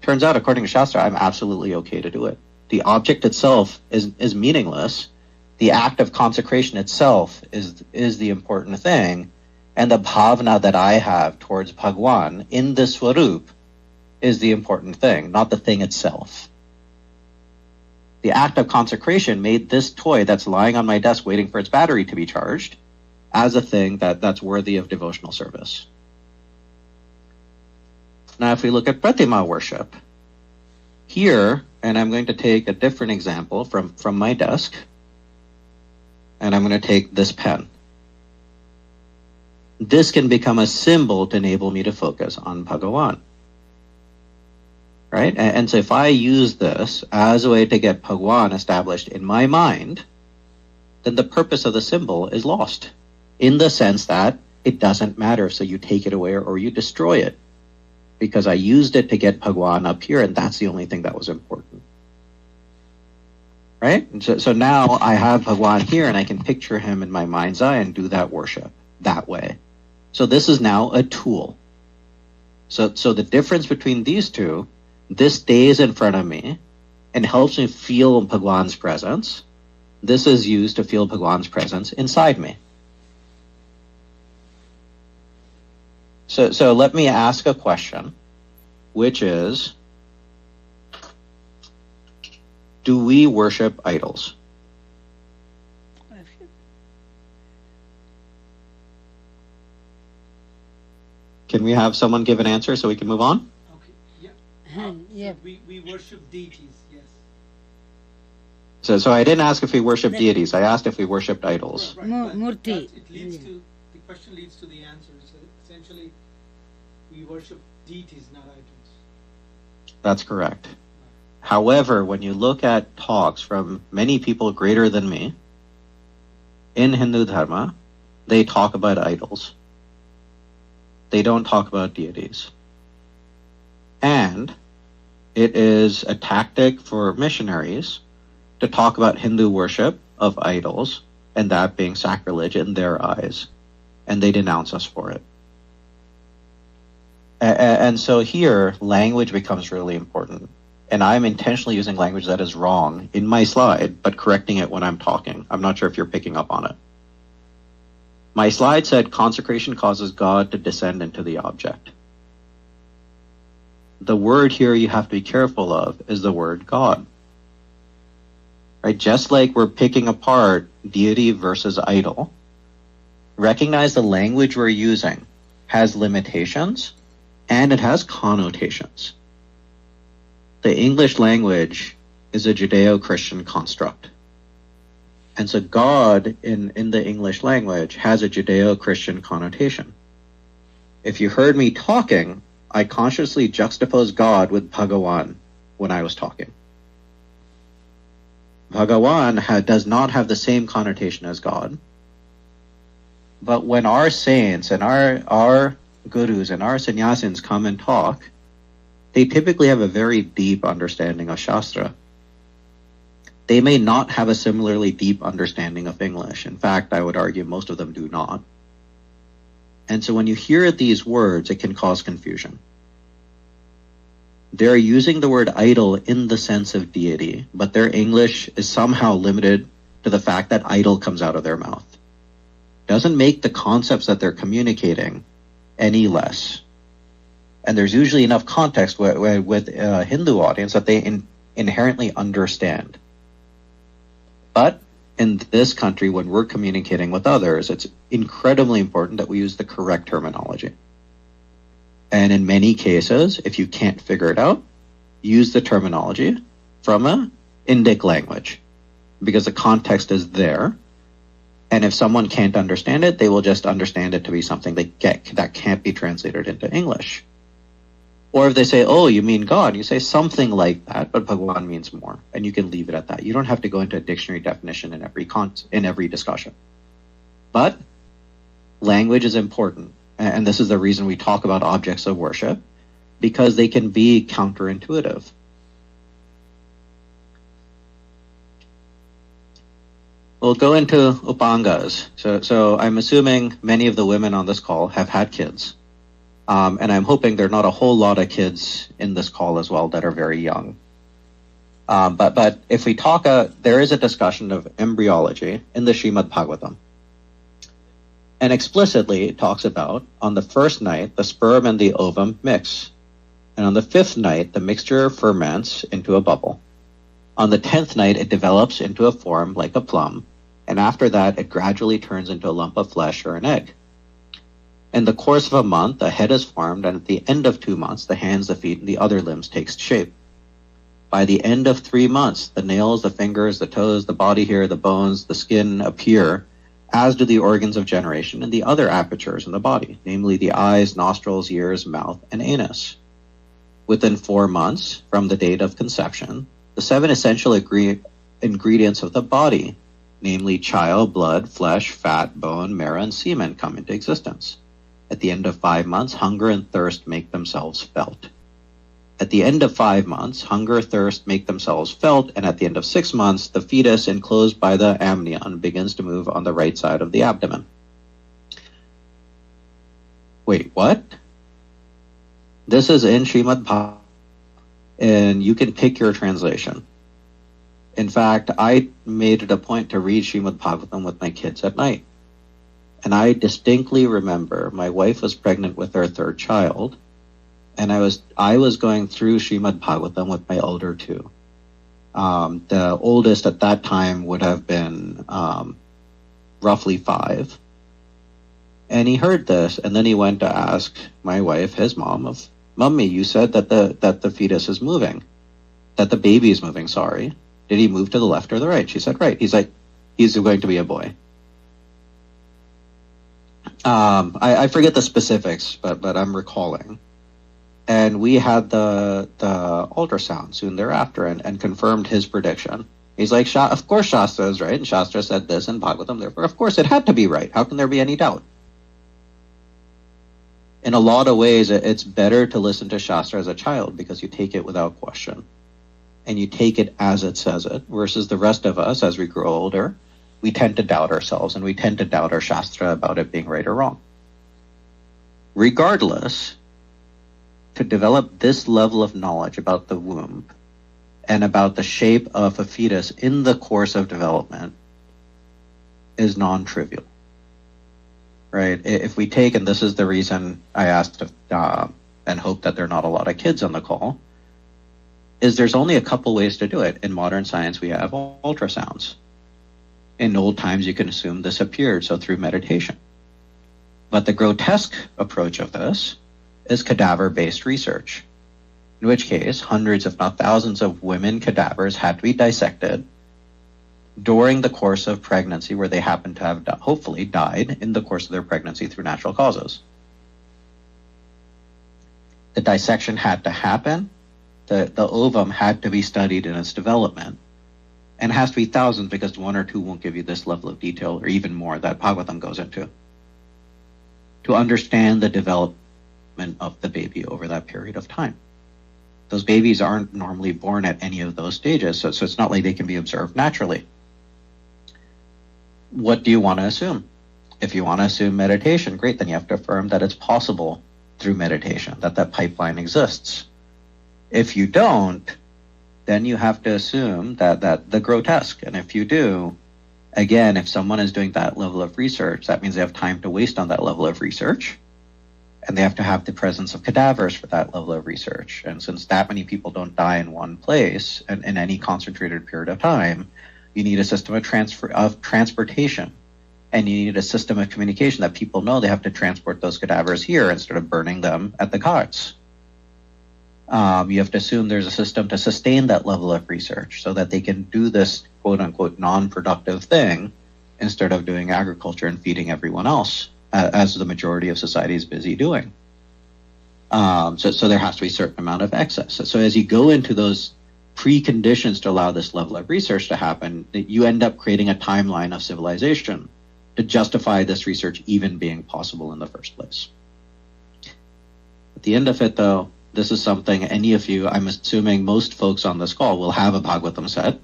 Turns out, according to Shastra, I'm absolutely okay to do it. The object itself is meaningless. The act of consecration itself is the important thing. And the bhavana that I have towards Bhagwan in this swarup is the important thing, not the thing itself. The act of consecration made this toy that's lying on my desk waiting for its battery to be charged as a thing that's worthy of devotional service. Now, if we look at Pratima worship, here, and I'm going to take a different example from my desk, and I'm going to take this pen. This can become a symbol to enable me to focus on Bhagawan. Right? And so if I use this as a way to get Bhagwan established in my mind, then the purpose of the symbol is lost, in the sense that it doesn't matter, so you take it away or you destroy it. Because I used it to get Bhagwan up here, and that's the only thing that was important. Right? And so now I have Bhagwan here, and I can picture him in my mind's eye and do that worship that way. So this is now a tool. So the difference between these two, this stays in front of me and helps me feel Bhagwan's presence. This is used to feel Bhagwan's presence inside me. So let me ask a question, which is, do we worship idols? Can we have someone give an answer so we can move on? Okay. Yeah. Yeah. So we worship deities. Yes. So I didn't ask if we worship deities. I asked if we worshipped idols. Right. Murti. It leads to the question leads to the answer. So essentially, we worship deities, not idols. That's correct. However, when you look at talks from many people greater than me in Hindu Dharma, they talk about idols. They don't talk about deities. And it is a tactic for missionaries to talk about Hindu worship of idols, and that being sacrilege in their eyes. And they denounce us for it. And so here, language becomes really important. And I'm intentionally using language that is wrong in my slide, but correcting it when I'm talking. I'm not sure if you're picking up on it. My slide said consecration causes God to descend into the object. The word here you have to be careful of is the word God. Right? Just like we're picking apart deity versus idol, recognize the language we're using has limitations and it has connotations. The English language is a Judeo-Christian construct. And so God in the English language has a Judeo-Christian connotation. If you heard me talking, I consciously juxtaposed God with Bhagawan when I was talking. Bhagawan does not have the same connotation as God. But when our saints and our gurus and our sannyasins come and talk, they typically have a very deep understanding of Shastra. They may not have a similarly deep understanding of English. In fact, I would argue most of them do not. And so when you hear these words, it can cause confusion. They're using the word idol in the sense of deity, but their English is somehow limited to the fact that idol comes out of their mouth. Doesn't make the concepts that they're communicating any less. And there's usually enough context with a Hindu audience that they inherently understand. But in this country, when we're communicating with others, it's incredibly important that we use the correct terminology. And in many cases, if you can't figure it out, use the terminology from an Indic language, because the context is there. And if someone can't understand it, they will just understand it to be something that can't be translated into English. Or if they say, oh, you mean God, you say something like that, but Bhagawan means more. And you can leave it at that. You don't have to go into a dictionary definition in every discussion. But language is important. And this is the reason we talk about objects of worship, because they can be counterintuitive. We'll go into upangas. So I'm assuming many of the women on this call have had kids. And I'm hoping there are not a whole lot of kids in this call as well that are very young. But if we talk, there is a discussion of embryology in the Srimad Bhagavatam. And explicitly it talks about, on the first night, the sperm and the ovum mix. And on the fifth night, the mixture ferments into a bubble. On the 10th night, it develops into a form like a plum. And after that, it gradually turns into a lump of flesh or an egg. In the course of a month, a head is formed, and at the end of 2 months, the hands, the feet, and the other limbs takes shape. By the end of 3 months, the nails, the fingers, the toes, the body hair, the bones, the skin appear, as do the organs of generation and the other apertures in the body, namely the eyes, nostrils, ears, mouth, and anus. Within 4 months from the date of conception, the 7 essential ingredients of the body, namely chyle, blood, flesh, fat, bone, marrow, and semen, come into existence. At the end of 5 months, hunger and thirst make themselves felt. At the end of 5 months, hunger, thirst make themselves felt, and at the end of 6 months, the fetus enclosed by the amnion begins to move on the right side of the abdomen. Wait, what? This is in Srimad Bhagavatam, and you can pick your translation. In fact, I made it a point to read Srimad Bhagavatam with my kids at night. And I distinctly remember my wife was pregnant with our 3rd child, and I was going through Srimad Bhagavatam with my older 2. The oldest at that time would have been roughly 5. And he heard this, and then he went to ask my wife, his mom, of Mummy, you said that the fetus is moving, that the baby is moving. Sorry, did he move to the left or the right? She said right. He's like, he's going to be a boy. I forget the specifics, but I'm recalling. And we had the ultrasound soon thereafter, and confirmed his prediction. He's like, of course Shastra is right, and Shastra said this in Bhagavatam, therefore of course it had to be right. How can there be any doubt? In a lot of ways, it's better to listen to Shastra as a child because you take it without question. And you take it as it says it, versus the rest of us, as we grow older, we tend to doubt ourselves, and we tend to doubt our Shastra about it being right or wrong. Regardless, to develop this level of knowledge about the womb and about the shape of a fetus in the course of development is non-trivial. Right? If we take, and this is the reason I asked and hope that there are not a lot of kids on the call, is there's only a couple ways to do it. In modern science, we have ultrasounds. In old times, you can assume this appeared, so through meditation. But the grotesque approach of this is cadaver-based research, in which case hundreds, if not thousands, of women cadavers had to be dissected during the course of pregnancy, where they happen to have hopefully died in the course of their pregnancy through natural causes. The dissection had to happen. The ovum had to be studied in its development. And it has to be thousands, because one or two won't give you this level of detail, or even more, that Bhagavatam goes into, to understand the development of the baby over that period of time. Those babies aren't normally born at any of those stages, so it's not like they can be observed naturally. What do you want to assume? If you want to assume meditation, great, then you have to affirm that it's possible through meditation, that pipeline exists. If you don't, then you have to assume that the grotesque. And if you do, again, if someone is doing that level of research, that means they have time to waste on that level of research. And they have to have the presence of cadavers for that level of research. And since that many people don't die in one place and in any concentrated period of time, you need a system of transportation. And you need a system of communication that people know they have to transport those cadavers here instead of burning them at the ghats. You have to assume there's a system to sustain that level of research so that they can do this quote-unquote non-productive thing instead of doing agriculture and feeding everyone else, as the majority of society is busy doing. So there has to be a certain amount of excess. So as you go into those preconditions to allow this level of research to happen, you end up creating a timeline of civilization to justify this research even being possible in the first place. At the end of it, though, this is something any of you, I'm assuming most folks on this call, will have a Bhagavatam set.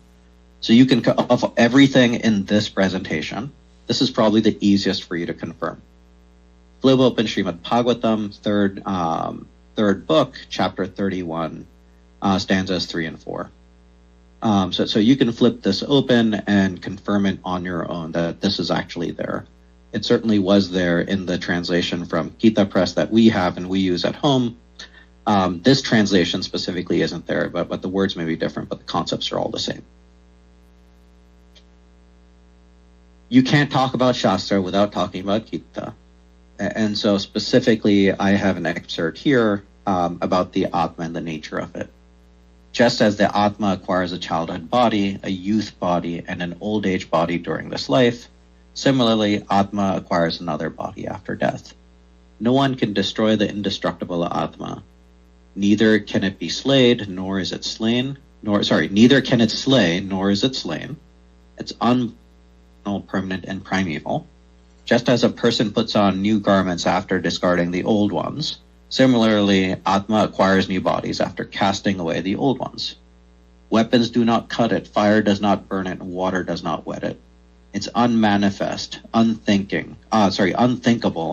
So you can, of everything in this presentation, this is probably the easiest for you to confirm. Flip open Srimad Bhagavatam, third book, chapter 31, stanzas 3 and 4. So you can flip this open and confirm it on your own that this is actually there. It certainly was there in the translation from Gita Press that we have and we use at home. This translation specifically isn't there, but the words may be different, but the concepts are all the same. You can't talk about Shastra without talking about Gita. And so specifically, I have an excerpt here about the Atma and the nature of it. Just as the Atma acquires a childhood body, a youth body, and an old age body during this life, similarly, Atma acquires another body after death. No one can destroy the indestructible Atma. Neither can it be slayed, nor is it slain. Neither can it slay, nor is it slain. It's permanent and primeval. Just as a person puts on new garments after discarding the old ones, similarly, Atma acquires new bodies after casting away the old ones. Weapons do not cut it, fire does not burn it, and water does not wet it. It's unmanifest, unthinkable,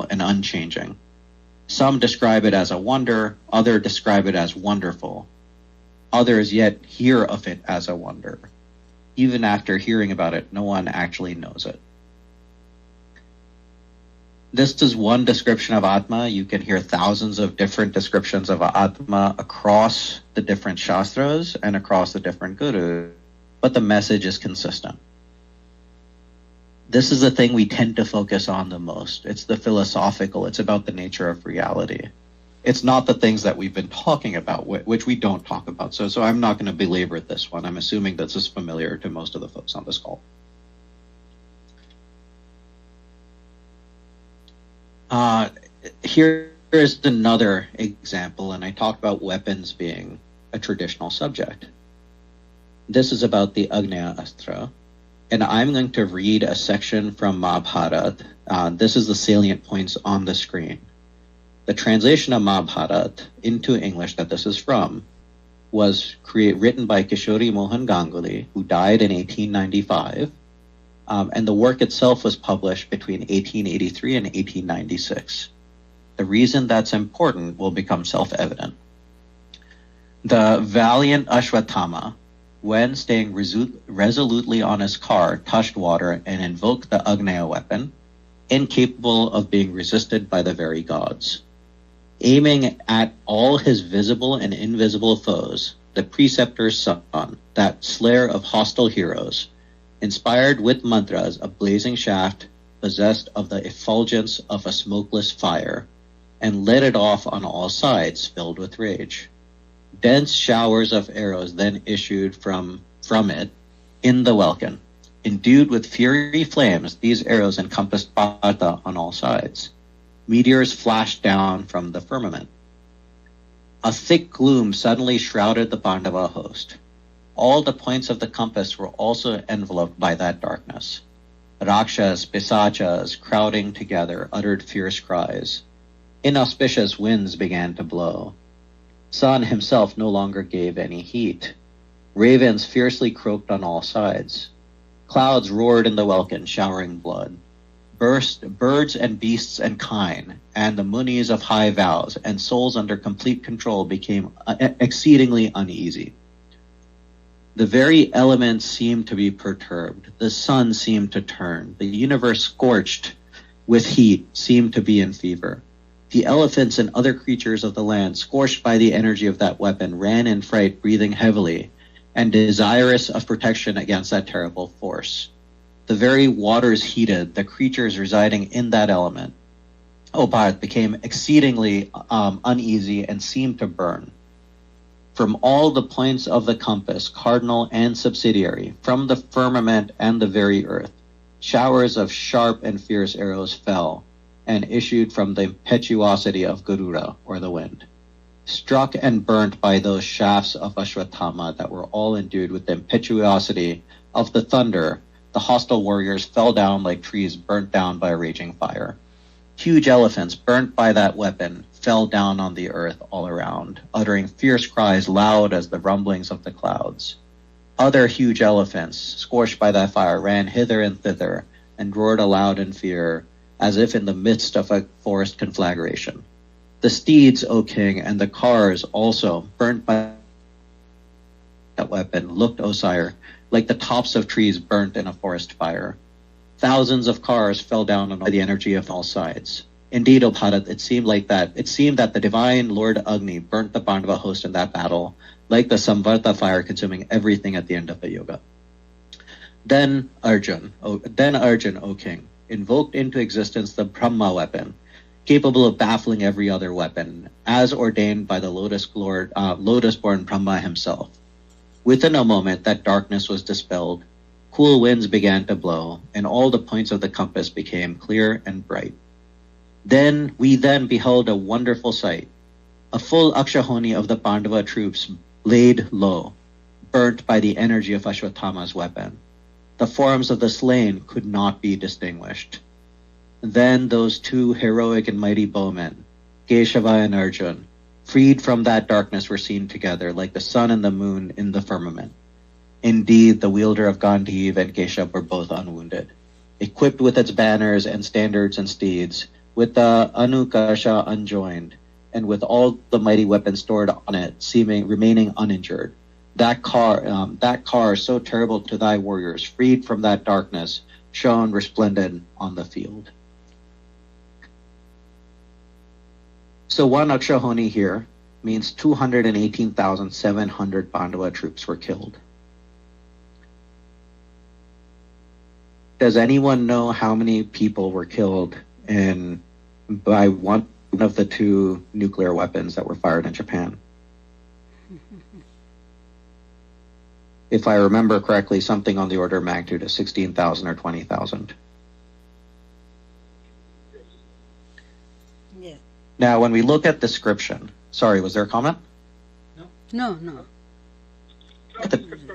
and unchanging. Some describe it as a wonder, others describe it as wonderful. Others yet hear of it as a wonder. Even after hearing about it, no one actually knows it. This is one description of Atma. You can hear thousands of different descriptions of Atma across the different Shastras and across the different gurus, but the message is consistent. This is the thing we tend to focus on the most. It's the philosophical. It's about the nature of reality. It's not the things that we've been talking about, which we don't talk about. So I'm not going to belabor this one. I'm assuming this is familiar to most of the folks on this call. Here is another example, and I talked about weapons being a traditional subject. This is about the Agnya Astra, and I'm going to read a section from Mahabharata. This is the salient points on the screen. The translation of Mahabharata into English that this is from was written by Kishori Mohan Ganguly, who died in 1895, and the work itself was published between 1883 and 1896. The reason that's important will become self-evident. The valiant Ashwatthama, when staying resolutely on his car, touched water and invoked the Agnya weapon, incapable of being resisted by the very gods. Aiming at all his visible and invisible foes, the preceptor's son, that slayer of hostile heroes, inspired with mantras a blazing shaft possessed of the effulgence of a smokeless fire, and let it off on all sides, filled with rage. Dense showers of arrows then issued from it in the welkin. Endued with fiery flames, these arrows encompassed Bharata on all sides. Meteors flashed down from the firmament. A thick gloom suddenly shrouded the Pandava host. All the points of the compass were also enveloped by that darkness. Rakshas, Pisachas, crowding together, uttered fierce cries. Inauspicious winds began to blow. Sun himself no longer gave any heat. Ravens fiercely croaked on all sides. Clouds roared in the welkin, showering blood. Birds and beasts and kine, and the munis of high vows, and souls under complete control became exceedingly uneasy. The very elements seemed to be perturbed. The sun seemed to turn. The universe, scorched with heat, seemed to be in fever. The elephants and other creatures of the land, scorched by the energy of that weapon, ran in fright, breathing heavily, and desirous of protection against that terrible force. The very waters heated, the creatures residing in that element, Bharat, became exceedingly uneasy and seemed to burn. From all the points of the compass, cardinal and subsidiary, from the firmament and the very earth, showers of sharp and fierce arrows fell, and issued from the impetuosity of Garuda, or the wind. Struck and burnt by those shafts of Ashwatthama that were all endued with the impetuosity of the thunder, the hostile warriors fell down like trees burnt down by a raging fire. Huge elephants, burnt by that weapon, fell down on the earth all around, uttering fierce cries loud as the rumblings of the clouds. Other huge elephants, scorched by that fire, ran hither and thither, and roared aloud in fear, as if in the midst of a forest conflagration. The steeds, O king, and the cars also, burnt by that weapon, looked, O sire, like the tops of trees burnt in a forest fire. Thousands of cars fell down on the energy of all sides. Indeed, O Bharat, it seemed that the divine Lord Agni burnt the Pandava host in that battle, like the Samvarta fire consuming everything at the end of the yoga. Then Arjun, O king, invoked into existence the Brahma weapon, capable of baffling every other weapon, as ordained by the lotus-born Brahma himself. Within a moment, that darkness was dispelled, cool winds began to blow, and all the points of the compass became clear and bright. We then beheld a wonderful sight. A full Akshahoni of the Pandava troops laid low, burnt by the energy of Ashwatthama's weapon. The forms of the slain could not be distinguished. Then those two heroic and mighty bowmen, Keshava and Arjun, freed from that darkness, were seen together like the sun and the moon in the firmament. Indeed, the wielder of Gandhiv and Keshav were both unwounded. Equipped with its banners and standards and steeds, with the Anukasha unjoined, and with all the mighty weapons stored on it, remaining uninjured. That car, so terrible to thy warriors, freed from that darkness, shone resplendent on the field. So one Akshahoni here means 218,700 Pandava troops were killed. Does anyone know how many people were killed by one of the two nuclear weapons that were fired in Japan? If I remember correctly, something on the order of magnitude of 16,000 or 20,000. Yes. Now, when we look at description, sorry, was there a comment? No.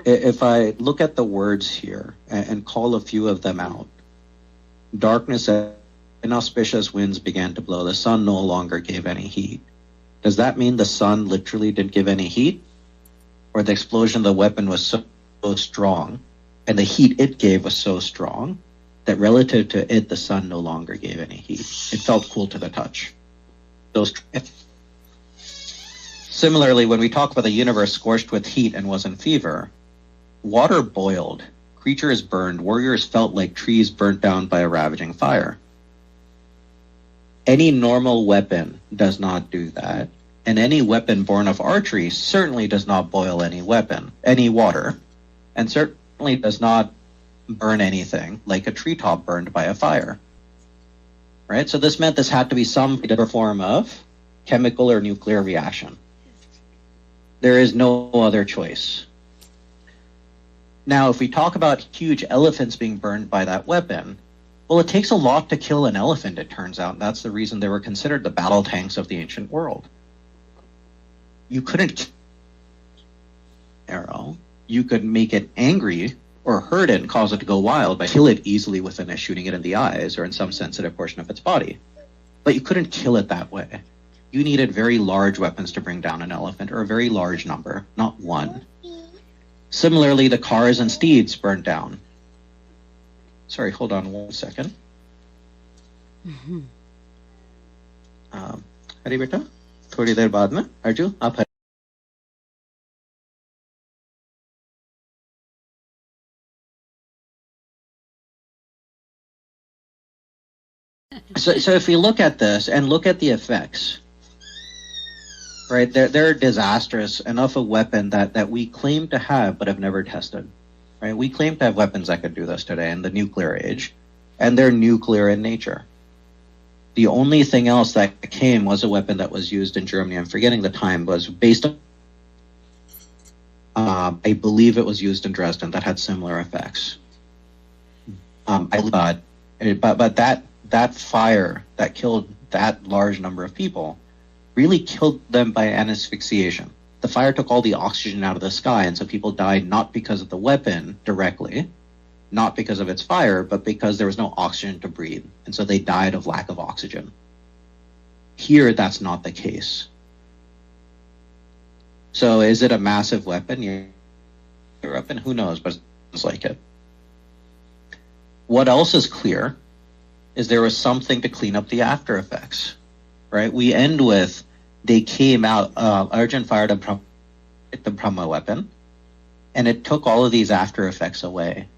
If I look at the words here and call a few of them out, darkness and inauspicious winds began to blow. The sun no longer gave any heat. Does that mean the sun literally didn't give any heat? Or the explosion of the weapon was so strong and the heat it gave was so strong that relative to it, the sun no longer gave any heat. It felt cool to the touch. Similarly, when we talk about the universe scorched with heat and was in fever, water boiled, creatures burned, warriors felt like trees burnt down by a ravaging fire. Any normal weapon does not do that, and any weapon born of archery certainly does not boil any water, and certainly does not burn anything like a treetop burned by a fire. Right? So this meant this had to be some form of chemical or nuclear reaction. There is no other choice. Now, if we talk about huge elephants being burned by that weapon, well, it takes a lot to kill an elephant, it turns out. That's the reason they were considered the battle tanks of the ancient world. You couldn't kill an arrow. You could make it angry or hurt it and cause it to go wild by kill it easily within shooting it in the eyes or in some sensitive portion of its body. But you couldn't kill it that way. You needed very large weapons to bring down an elephant, or a very large number, not one. Similarly, the cars and steeds burned down. Sorry, hold on 1 second. Hari beta, थोड़ी देर बाद में अर्जु आप So if we look at this and look at the effects, right, they're disastrous enough a weapon that we claim to have but have never tested. Right? We claim to have weapons that could do this today in the nuclear age, and they're nuclear in nature. The only thing else that came was a weapon that was used in Germany. I'm forgetting the time, was based on, I believe it was used in Dresden, that had similar effects. But that fire that killed that large number of people really killed them by asphyxiation. The fire took all the oxygen out of the sky, and so people died not because of the weapon directly, not because of its fire, but because there was no oxygen to breathe, and so they died of lack of oxygen. Here, that's not the case. So is it a massive weapon? Yeah, weapon? Who knows, but it's like it. What else is clear is there was something to clean up the after effects, right? We end with, they came out, Arjun fired the Brahma weapon, and it took all of these after effects away.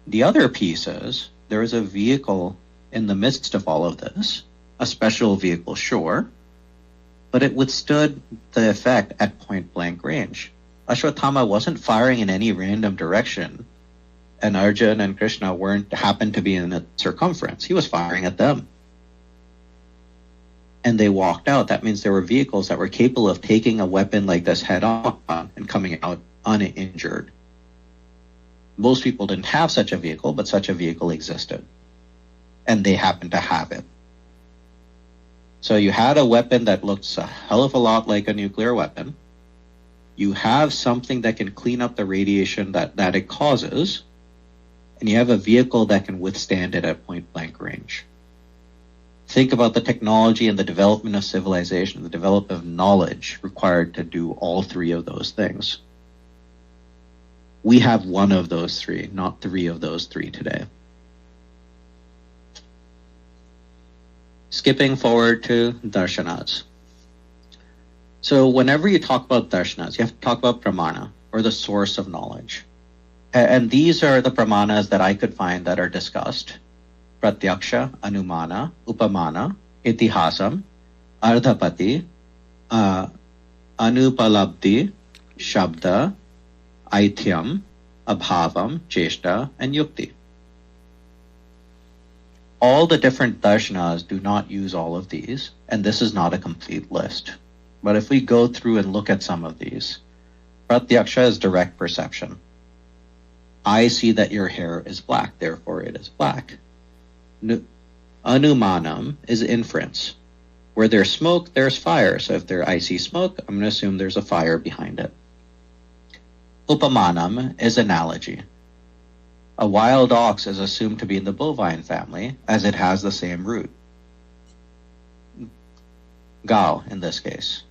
The other piece is, there was a vehicle in the midst of all of this, a special vehicle, sure, but it withstood the effect at point blank range. Ashwatthama wasn't firing in any random direction, and Arjun and Krishna happened to be in a circumference. He was firing at them. And they walked out. That means there were vehicles that were capable of taking a weapon like this head on and coming out uninjured. Most people didn't have such a vehicle, but such a vehicle existed. And they happened to have it. So you had a weapon that looks a hell of a lot like a nuclear weapon. You have something that can clean up the radiation that it causes. And you have a vehicle that can withstand it at point blank range. Think about the technology and the development of civilization, the development of knowledge required to do all three of those things. We have one of those three, not three of those three today. Skipping forward to darshanas. So whenever you talk about darshanas, you have to talk about pramana, or the source of knowledge. And these are the pramanas that I could find that are discussed. Pratyaksha, Anumana, Upamana, Itihasam, Ardhapati, Anupalabdhi, Shabda, Aithyam, Abhavam, Cheshta, and Yukti. All the different darshanas do not use all of these, and this is not a complete list. But if we go through and look at some of these, Pratyaksha is direct perception. I see that your hair is black, therefore it is black. Anumanam is inference. Where there's smoke, there's fire. So if I see smoke, I'm going to assume there's a fire behind it. Upamanam is analogy. A wild ox is assumed to be in the bovine family, as it has the same root. Gao, in this case.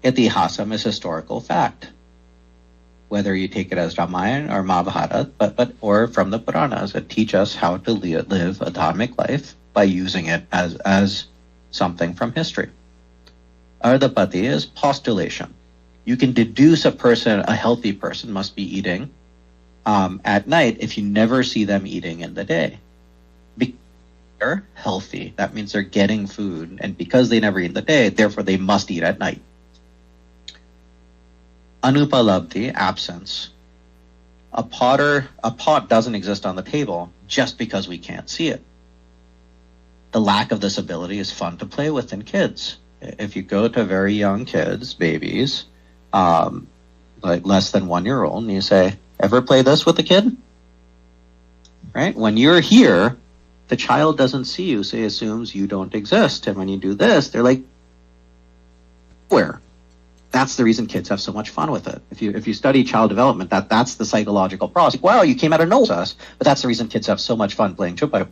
Itihasam is historical fact. Whether you take it as Ramayana or Mahabharata, or from the Puranas, that teach us how to live a dharmic life by using it as something from history. Ardhapati is postulation. You can deduce a healthy person must be eating at night if you never see them eating in the day. Because they're healthy, that means they're getting food, and because they never eat in the day, therefore they must eat at night. Anupalabdhi, absence. A pot doesn't exist on the table just because we can't see it. The lack of this ability is fun to play with in kids. If you go to very young kids, babies, like less than 1 year old, and you say, ever play this with a kid? Right? When you're here, the child doesn't see you, so he assumes you don't exist. And when you do this, they're like, where? That's the reason kids have so much fun with it. If you study child development, that's the psychological process. Wow, you came out of nowhere, but that's the reason kids have so much fun playing chupa.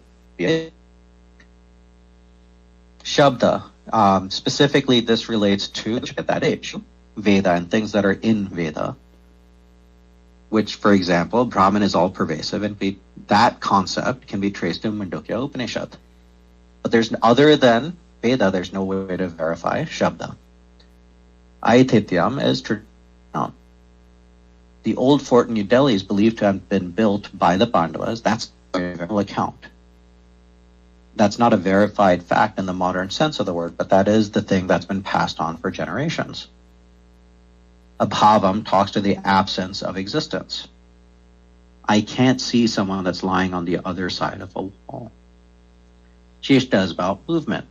Shabda, specifically this relates to at that age, Veda and things that are in Veda, which, for example, Brahman is all pervasive, and that concept can be traced in Mandukya Upanishad. But other than Veda, there's no way to verify Shabda. Aithityam is tradition. The old fort in New Delhi is believed to have been built by the Pandavas. That's a verifiable account. That's not a verified fact in the modern sense of the word, but that is the thing that's been passed on for generations. Abhavam talks to the absence of existence. I can't see someone that's lying on the other side of a wall. Cheshta is about movement.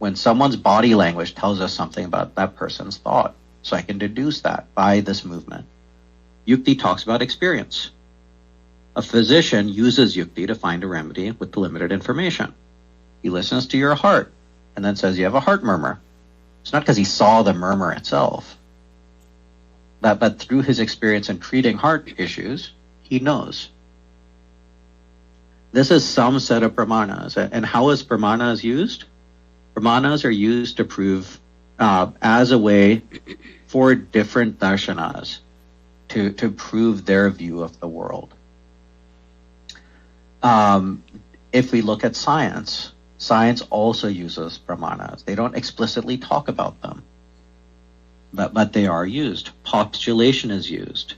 When someone's body language tells us something about that person's thought, so I can deduce that by this movement. Yukti talks about experience. A physician uses Yukti to find a remedy with the limited information. He listens to your heart and then says you have a heart murmur. It's not because he saw the murmur itself, but through his experience in treating heart issues, he knows. This is some set of pramanas. And how is pramanas used? Pramanas are used to prove as a way for different darshanas to prove their view of the world. If we look at science also uses pramanas. They don't explicitly talk about them, but they are used. Postulation is used.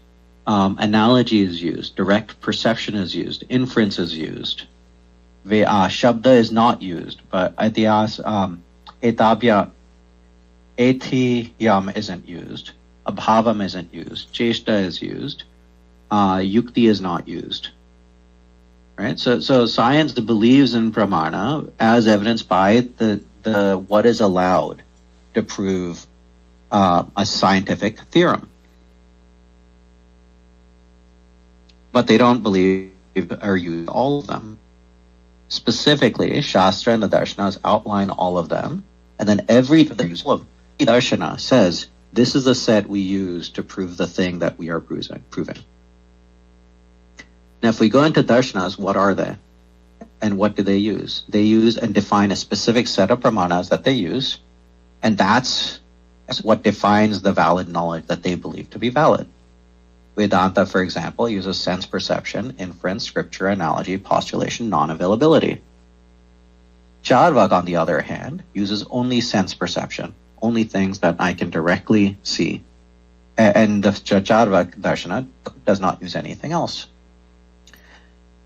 Analogy is used. Direct perception is used. Inference is used. Shabda is not used, but etiyam isn't used. Abhavam isn't used. Cheshta is used. Yukti is not used. Right? So science believes in pramana as evidenced by the what is allowed to prove a scientific theorem. But they don't believe or use all of them. Specifically, Shastra and the Darshanas outline all of them, and then every Darshana says, this is the set we use to prove the thing that we are proving. Now, if we go into Darshanas, what are they? And what do they use? They use and define a specific set of pramanas that they use, and that's what defines the valid knowledge that they believe to be valid. Vedanta, for example, uses sense perception, inference, scripture, analogy, postulation, non-availability. Charvak, on the other hand, uses only sense perception, only things that I can directly see. And the Charvak Darshana does not use anything else.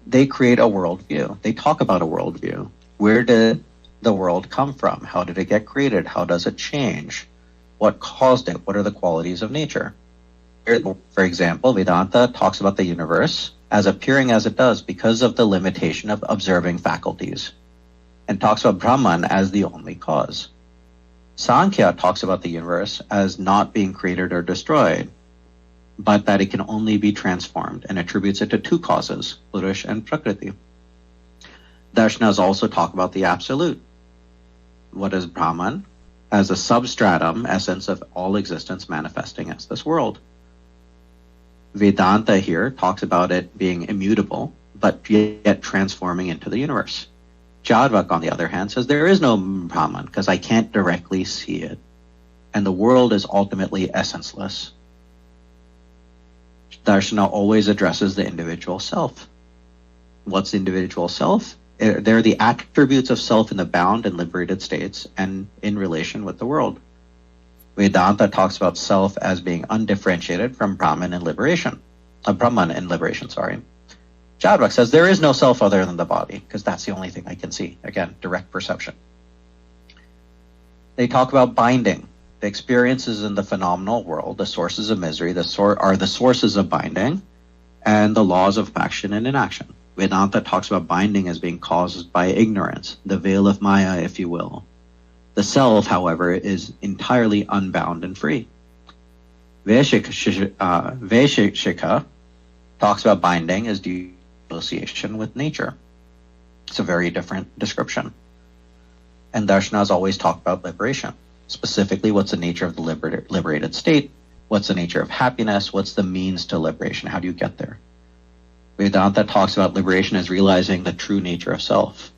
They create a worldview. They talk about a worldview. Where did the world come from? How did it get created? How does it change? What caused it? What are the qualities of nature? For example, Vedanta talks about the universe as appearing as it does because of the limitation of observing faculties, and talks about Brahman as the only cause. Sankhya talks about the universe as not being created or destroyed, but that it can only be transformed, and attributes it to two causes, Purush and Prakriti. Darshanas also talk about the absolute. What is Brahman? As a substratum essence of all existence manifesting as this world. Vedanta here talks about it being immutable, but yet transforming into the universe. Jadvak, on the other hand, says there is no Brahman because I can't directly see it, and the world is ultimately essenceless. Darshana always addresses the individual self. What's the individual self? They're the attributes of self in the bound and liberated states and in relation with the world. Vedanta talks about self as being undifferentiated from Brahman and liberation. Brahman and liberation, sorry. Jadvak says there is no self other than the body, because that's the only thing I can see. Again, direct perception. They talk about binding. The experiences in the phenomenal world, the sources of misery, are the sources of binding, and the laws of action and inaction. Vedanta talks about binding as being caused by ignorance, the veil of Maya, if you will. The self, however, is entirely unbound and free. Vaisheshika talks about binding as association with nature. It's a very different description. And Darshanas always talk about liberation. Specifically, what's the nature of the liberated state? What's the nature of happiness? What's the means to liberation? How do you get there? Vedanta talks about liberation as realizing the true nature of self.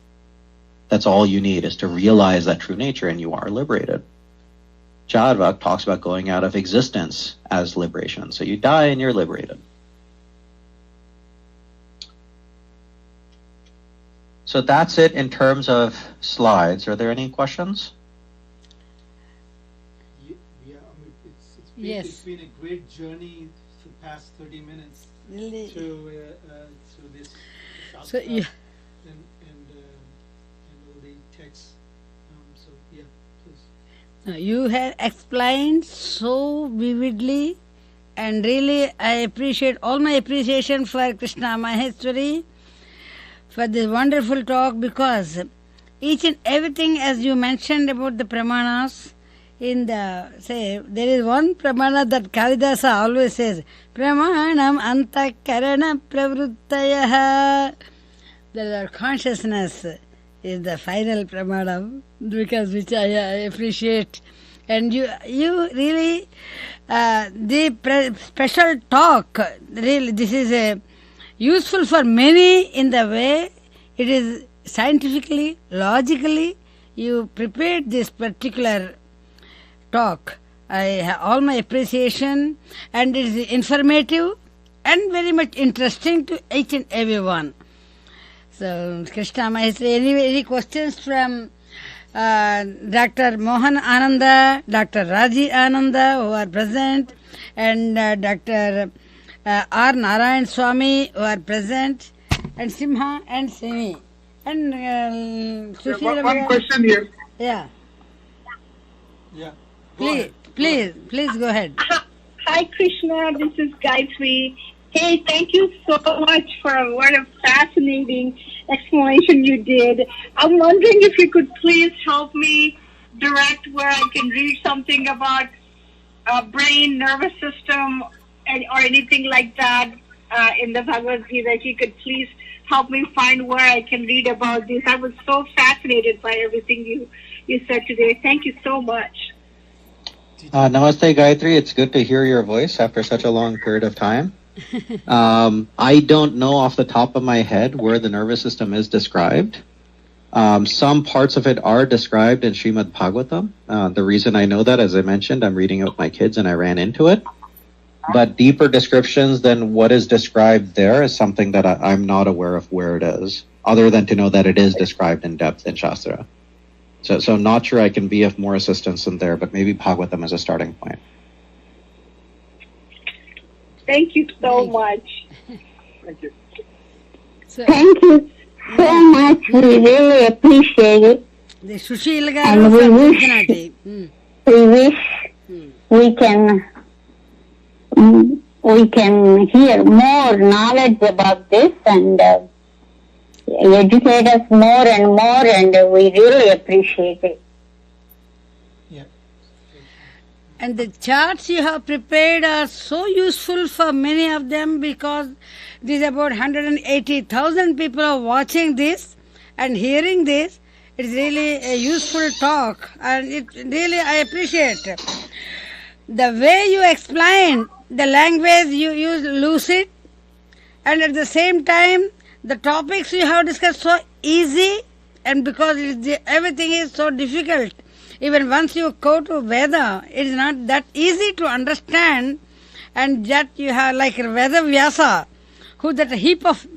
That's all you need, is to realize that true nature, and you are liberated. Jadvak talks about going out of existence as liberation. So you die and you're liberated. So that's it in terms of slides. Are there any questions? Yeah, I mean, Yes. it's been a great journey for the past 30 minutes Really. through this So Shastra you, and all the texts. So yeah, please. you had explained so vividly, and really I appreciate all my appreciation for Krishna Maheshwari for this wonderful talk, because each and everything, as you mentioned about the pramanas, in the, say, there is one pramana that Kalidasa always says, pramanam antakarana pravruttayah. The consciousness is the final pramana, because which I appreciate. And you really, the special talk, really, this is useful for many in the way it is scientifically, logically, you prepared this particular talk. I have all my appreciation, and it is informative and very much interesting to each and everyone. So, Krishna Maheshwari, any questions from Dr. Mohan Ananda, Dr. Raji Ananda, who are present, and Dr. R. Narayan Swami, who are present, and Simha and Simi. And one question here. Yeah. Yeah. Please go ahead. Hi, Krishna. This is Gayatri. Hey, thank you so much for what a fascinating explanation you did. I'm wondering if you could please help me direct where I can read something about brain, nervous system, or anything like that in the Bhagavad Gita. If you could please help me find where I can read about this. I was so fascinated by everything you said today. Thank you so much. Namaste, Gayatri. It's good to hear your voice after such a long period of time. I don't know off the top of my head where the nervous system is described. Some parts of it are described in Srimad Bhagavatam. The reason I know that, as I mentioned, I'm reading it with my kids and I ran into it. But deeper descriptions than what is described there is something that I'm not aware of where it is, other than to know that it is described in depth in Shastra. So I'm not sure I can be of more assistance in there, but maybe Bhagavatam is a starting point. Thank you so much. Thank you. So, Thank you so much. We really appreciate it. the Sushil And garu we from wish- Cincinnati. We wish we can we can hear more knowledge about this and educate us more and more, and we really appreciate it. Yeah. And the charts you have prepared are so useful for many of them, because these about 180,000 people are watching this and hearing this. It's really a useful talk, and it really I appreciate the way you explain the language. You use lucid, and at the same time the topics you have discussed so easy, and because everything is so difficult, even once you go to Veda, it is not that easy to understand. And that you have like Veda Vyasa, who that heap of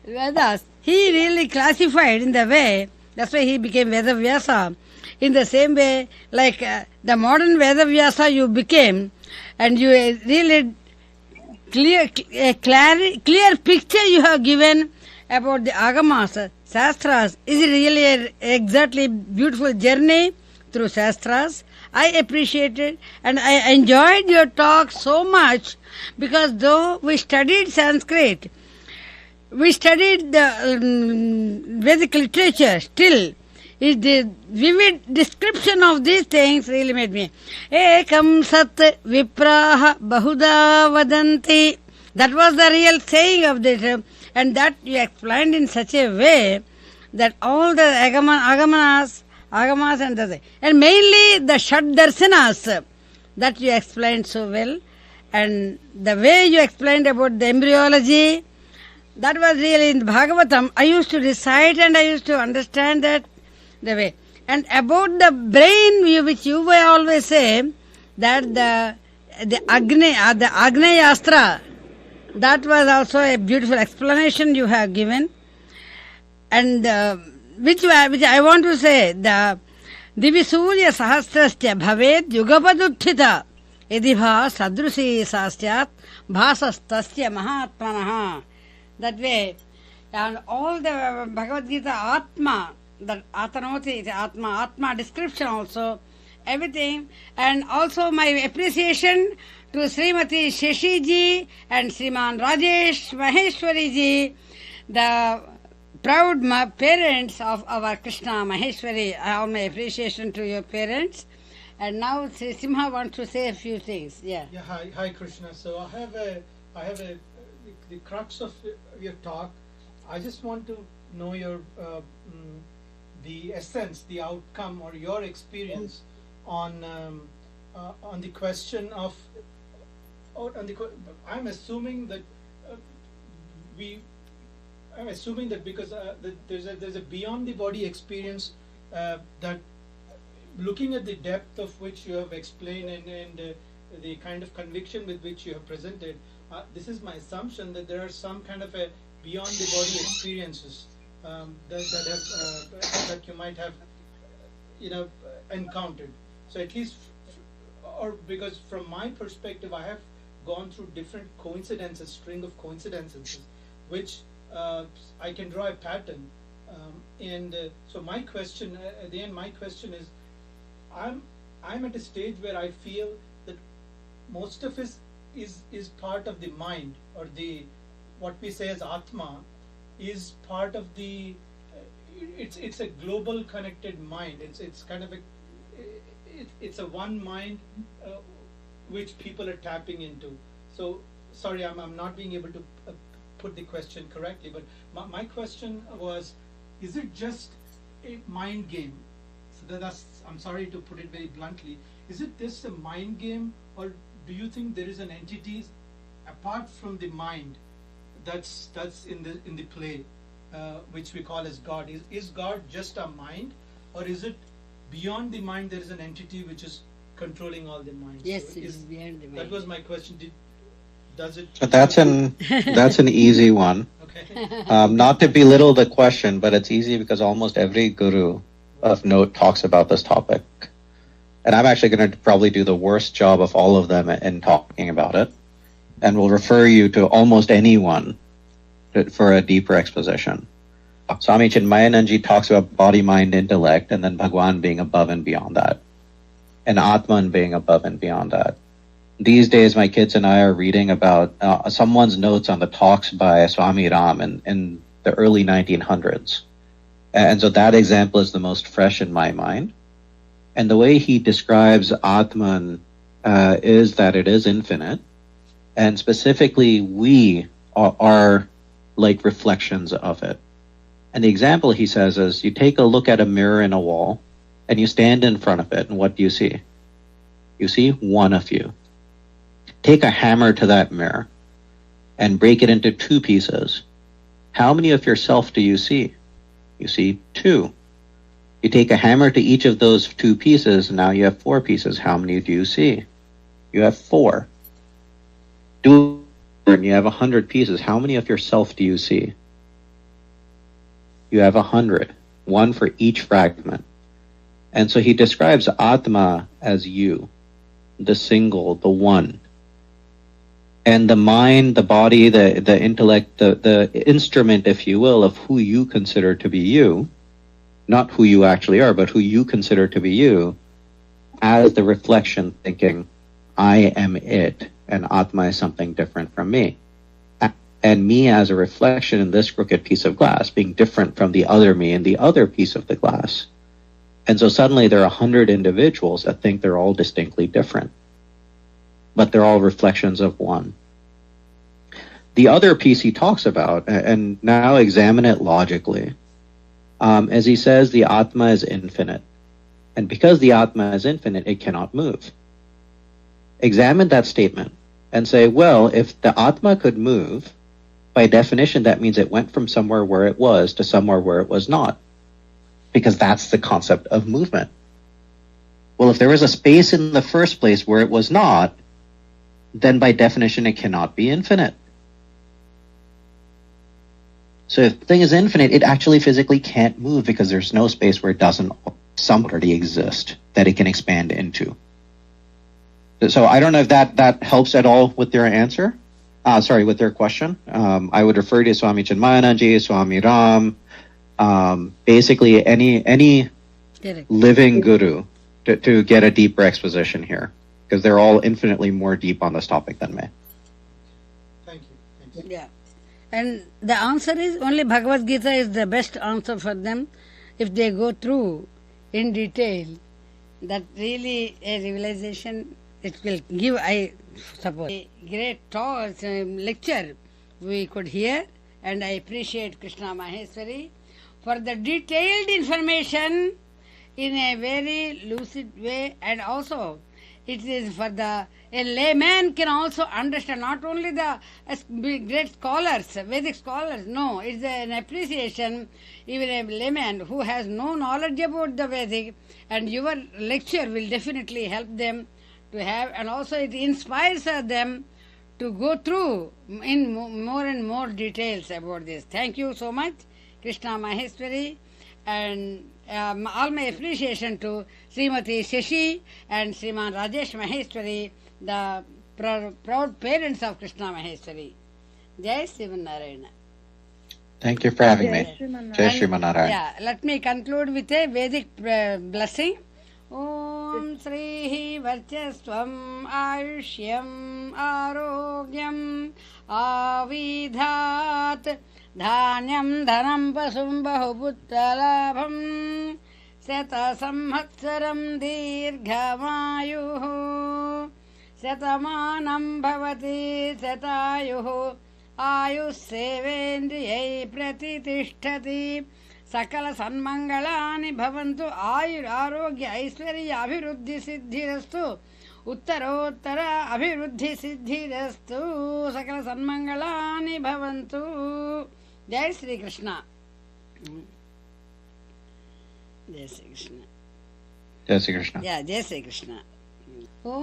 Vedas, he really classified in the way, that's why he became Veda Vyasa. In the same way, like the modern Veda Vyasa you became, and you really clear picture you have given about the Agamas, Shastras. Is it really an exactly beautiful journey through Shastras? I appreciate it, and I enjoyed your talk so much, because though we studied Sanskrit, we studied the Vedic literature, still the vivid description of these things really made me. Ekam sat vipraha bahuda vadanti. That was the real saying of this, and that you explained in such a way that all the agamas and mainly the Shad Darsanas, that you explained so well, and the way you explained about the embryology, that was really in Bhagavatam. I used to recite and I used to understand that the way. And about the brain, which you will always say, that the Agneya Astra, that was also a beautiful explanation you have given. And which I want to say, the Divisurya Sahasrasya Bhaved Yugapaduttita Edibha Sadrusi Sastyat Bhasastasya Mahatmanaha. That way, and all the Bhagavad Gita Atma, that Atanoti is Atma description also, everything, and also my appreciation to Srimati Shashi ji and Sriman Rajesh Maheshwari ji, the proud parents of our Krishna Maheshwari. All my appreciation to your parents. And now Sri Simha wants to say a few things. Yeah. Yeah. Hi, Krishna. So I have the crux of your talk. I just want to know your the essence, the outcome, or your experience on the question of. I'm assuming that I'm assuming that because there's a beyond the body experience that looking at the depth of which you have explained and the kind of conviction with which you have presented, this is my assumption that there are some kind of a beyond the body experiences that you might have encountered. So at least, or because from my perspective, I have gone through different coincidences, string of coincidences, which I can draw a pattern. So my question, at the end, my question is, I'm at a stage where I feel that most of it is part of the mind, or the what we say as Atma is part of the it's a global connected mind. It's kind of it's a one mind which people are tapping into. So sorry, I'm not being able to put the question correctly, but my question was, is it just a mind game? So that's, I'm sorry to put it very bluntly, is it just a mind game, or do you think there is an entity apart from the mind that's in the play, which we call as God? Is God just a mind, or is it beyond the mind there is an entity which is controlling all the minds? Yes, so it is beyond the mind. That was my question. Does it? So that's an easy one. Okay. Not to belittle the question, but it's easy because almost every guru of note talks about this topic. And I'm actually going to probably do the worst job of all of them in talking about it, and will refer you to almost anyone for a deeper exposition. Swami Chinmayananji talks about body, mind, intellect, and then Bhagwan being above and beyond that, and Atman being above and beyond that. these days my kids and I are reading about someone's notes on the talks by Swami Ram in the early 1900s. And so that example is the most fresh in my mind. And the way he describes Atman is that it is infinite. And specifically, we are like reflections of it. And the example he says is, you take a look at a mirror in a wall, and you stand in front of it, and what do you see? You see one of you. Take a hammer to that mirror and break it into two pieces. How many of yourself do you see? You see two. You take a hammer to each of those two pieces, and now you have four pieces. How many do you see? You have four. Do and you have 100 pieces. How many of yourself do you see? You have 100. One for each fragment. And so he describes Atma as you, the single, the one. And the mind, the body, the intellect, the instrument, if you will, of who you consider to be you, not who you actually are, but who you consider to be you, as the reflection thinking, I am it, and Atma is something different from me. And me as a reflection in this crooked piece of glass being different from the other me in the other piece of the glass. And so suddenly there are 100 individuals that think they're all distinctly different, but they're all reflections of one. The other piece he talks about, and now examine it logically, as he says, the Atma is infinite. And because the Atma is infinite, it cannot move. Examine that statement and say, well, if the Atma could move, by definition, that means it went from somewhere where it was to somewhere where it was not. Because that's the concept of movement. Well, if there was a space in the first place where it was not, then by definition it cannot be infinite. So if the thing is infinite, it actually physically can't move because there's no space where it doesn't already exist that it can expand into. So I don't know if that helps at all with your answer. With their question. I would refer to Swami Chinmayananji, Swami Ram, basically any living guru to get a deeper exposition here, because they're all infinitely more deep on this topic than me. Thank you. Yeah. And the answer is only Bhagavad Gita is the best answer for them. If they go through in detail, that really a realization it will give, I suppose, a great talk, lecture we could hear, and I appreciate Krishna Maheshwari for the detailed information in a very lucid way, and also it is for a layman can also understand, not only the great scholars, Vedic scholars, no, it's an appreciation, even a layman who has no knowledge about the Vedic, and your lecture will definitely help them to have, and also it inspires them to go through in more and more details about this. Thank you so much, Krishna Maheshwari, and all my appreciation to Srimati Shashi and Sriman Rajesh Maheshwari, the proud parents of Krishna Maheshwari. Jai Sriman Narayana. Thank you for having me. Jai Sriman Narayana. Yeah, let me conclude with a Vedic blessing. Om Sri Varchasvam Ayushyam Arogyam Avidhat Dhanyam Dhanam Pasum Bahuputtalabham Seta Samhatsaram Dirghamayuhu Setamanam Bhavati Setayuhu Ayussevendriyai Pratitishthati Sakala Sanmangalani Bhavantu Ayur Arogya Aishwarya Abhiruddhi Siddhirastu Uttarottara Abhiruddhi Siddhirastu Sakala Sanmangalani Bhavantu. Jai Sri Krishna. Jai Sri Krishna. Jai Sri Krishna. Yeah, Jai Sri Krishna. Om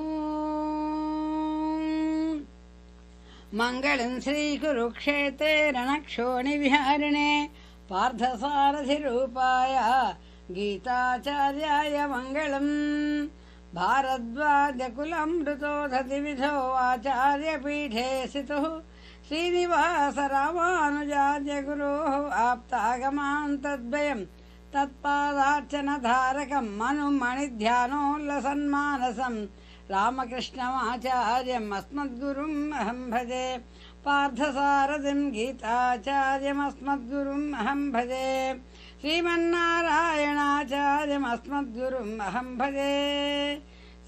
Mangalam Sri Kurukshetre Ranakshoni Viharine Parthasarathirupaya Gitacharya Mangalam Bharadvajakulam Rutodhati Vidho Acharya Pidhe Situh Srinivasa Ramanujadya Guru Aptagaman Tadbayam Tatpadarchana Dharakam Manu Manidhyano Lasanmanasam రామకృష్ణమాచార్యం అస్మద్గురుం అహం భజే పార్థసారథిం గీతాచార్యం అస్మద్గురుం అహం భజే శ్రీమన్నారాయణాచార్యం అస్మద్గురుం అహం భజే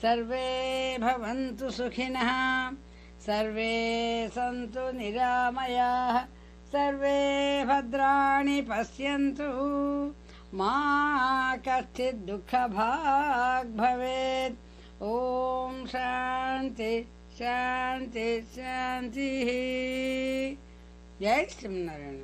survey భవంతు సుఖినః survey సంతు నిరామయాః survey భద్రాణి పశ్యంతు మా కశ్చిద్ దుఃఖభాగ్ భవేత్. ఓం శాంతి శాంతి శాంతి. జై శ్రీమన్నారాయణ.